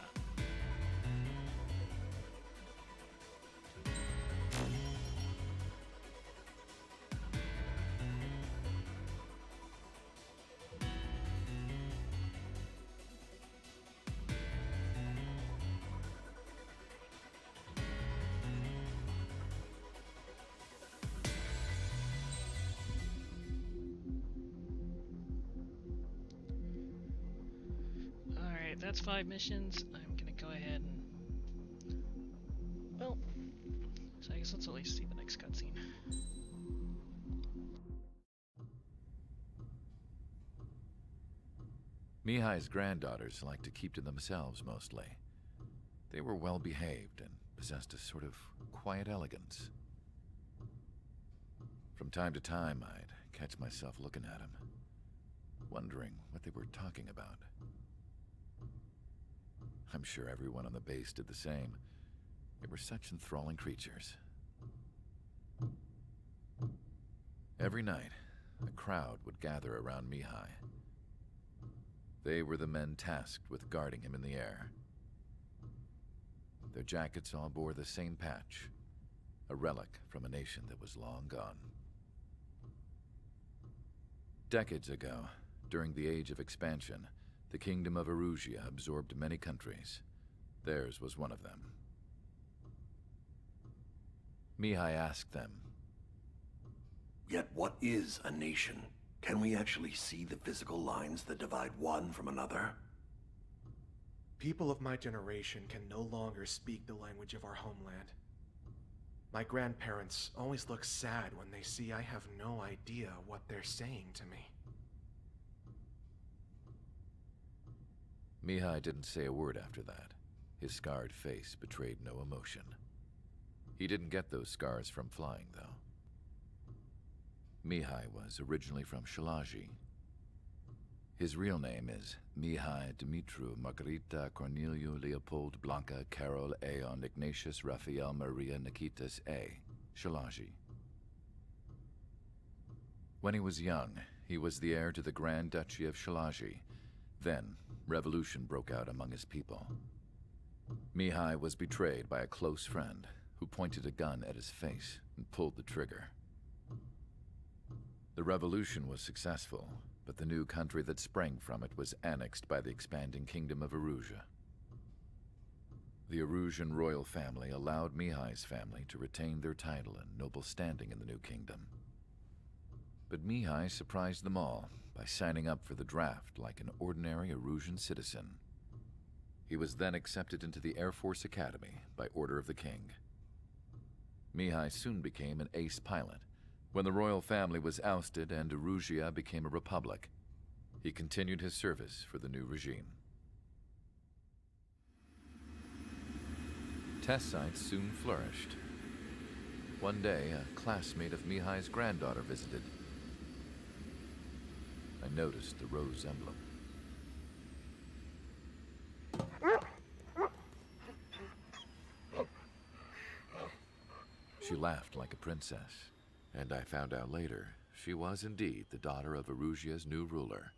Alright, that's 5 missions. I'm gonna go ahead and... Well, so I guess let's at least see the next cutscene. Mihai's granddaughters liked to keep to themselves mostly. They were well behaved and possessed a sort of quiet elegance. From time to time, I'd catch myself looking at them, wondering what they were talking about. I'm sure everyone on the base did the same. They were such enthralling creatures. Every night, a crowd would gather around Mihai. They were the men tasked with guarding him in the air. Their jackets all bore the same patch, a relic from a nation that was long gone. Decades ago, during the Age of Expansion, the Kingdom of Erusia absorbed many countries. Theirs was one of them. Mihai asked them, "Yet what is a nation? Can we actually see the physical lines that divide one from another?" People of my generation can no longer speak the language of our homeland. My grandparents always look sad when they see I have no idea what they're saying to me. Mihai didn't say a word after that. His scarred face betrayed no emotion. He didn't get those scars from flying, though. Mihai was originally from Shalaji. His real name is Mihai Dumitru Margarita Corneliu Leopold Blanca Carol Aeon Ignatius Raphael Maria Nikitas A. Shalaji. When he was young, he was the heir to the Grand Duchy of Shalaji. Then, revolution broke out among his people. Mihai was betrayed by a close friend who pointed a gun at his face and pulled the trigger. The revolution was successful, but the new country that sprang from it was annexed by the expanding Kingdom of Erusia. The Erusian royal family allowed Mihai's family to retain their title and noble standing in the new kingdom. But Mihai surprised them all by signing up for the draft like an ordinary Erusian citizen. He was then accepted into the Air Force Academy by order of the king. Mihai soon became an ace pilot. When the royal family was ousted and Erusia became a republic, he continued his service for the new regime. Test sites soon flourished. One day, a classmate of Mihai's granddaughter visited. I noticed the rose emblem. She laughed like a princess, and I found out later she was indeed the daughter of Erusia's new ruler.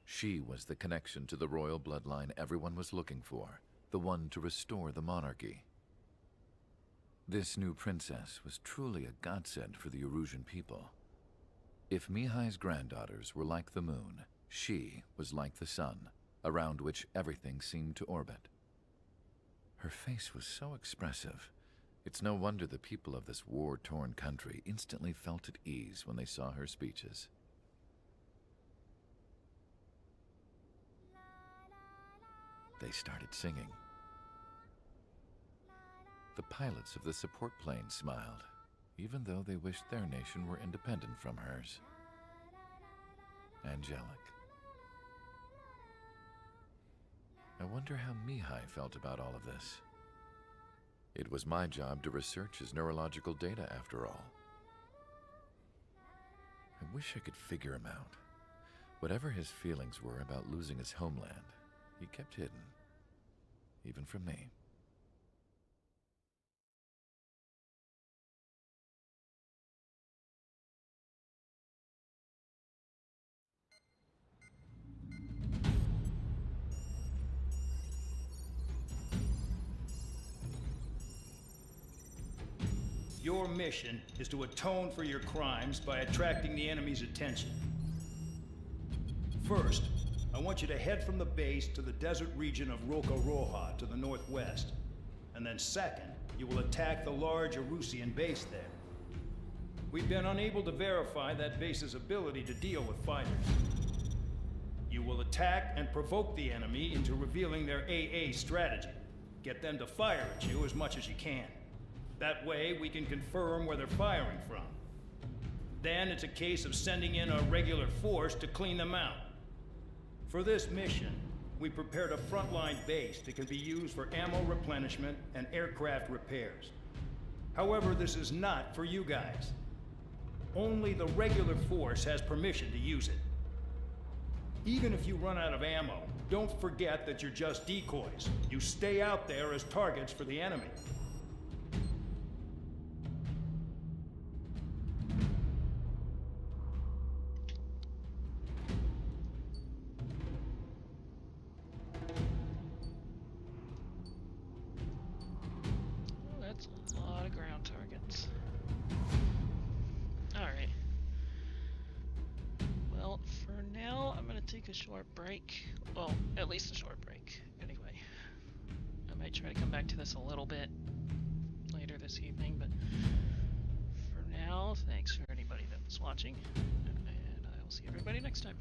She was the connection to the royal bloodline everyone was looking for, the one to restore the monarchy. This new princess was truly a godsend for the Erusian people. If Mihai's granddaughters were like the moon, she was like the sun, around which everything seemed to orbit. Her face was so expressive. It's no wonder the people of this war-torn country instantly felt at ease when they saw her speeches. They started singing. The pilots of the support plane smiled, even though they wished their nation were independent from hers. Angelic. I wonder how Mihai felt about all of this. It was my job to research his neurological data, after all. I wish I could figure him out. Whatever his feelings were about losing his homeland, he kept hidden, even from me. Your mission is to atone for your crimes by attracting the enemy's attention. First, I want you to head from the base to the desert region of Roca-Roja to the northwest. And then second, you will attack the large Erusian base there. We've been unable to verify that base's ability to deal with fighters. You will attack and provoke the enemy into revealing their AA strategy. Get them to fire at you as much as you can. That way, we can confirm where they're firing from. Then it's a case of sending in a regular force to clean them out. For this mission, we prepared a frontline base that can be used for ammo replenishment and aircraft repairs. However, this is not for you guys. Only the regular force has permission to use it. Even if you run out of ammo, don't forget that you're just decoys. You stay out there as targets for the enemy. Take a short break. Well, at least a short break. Anyway, I might try to come back to this a little bit later this evening, but for now, thanks for anybody that was watching, and I will see everybody next time.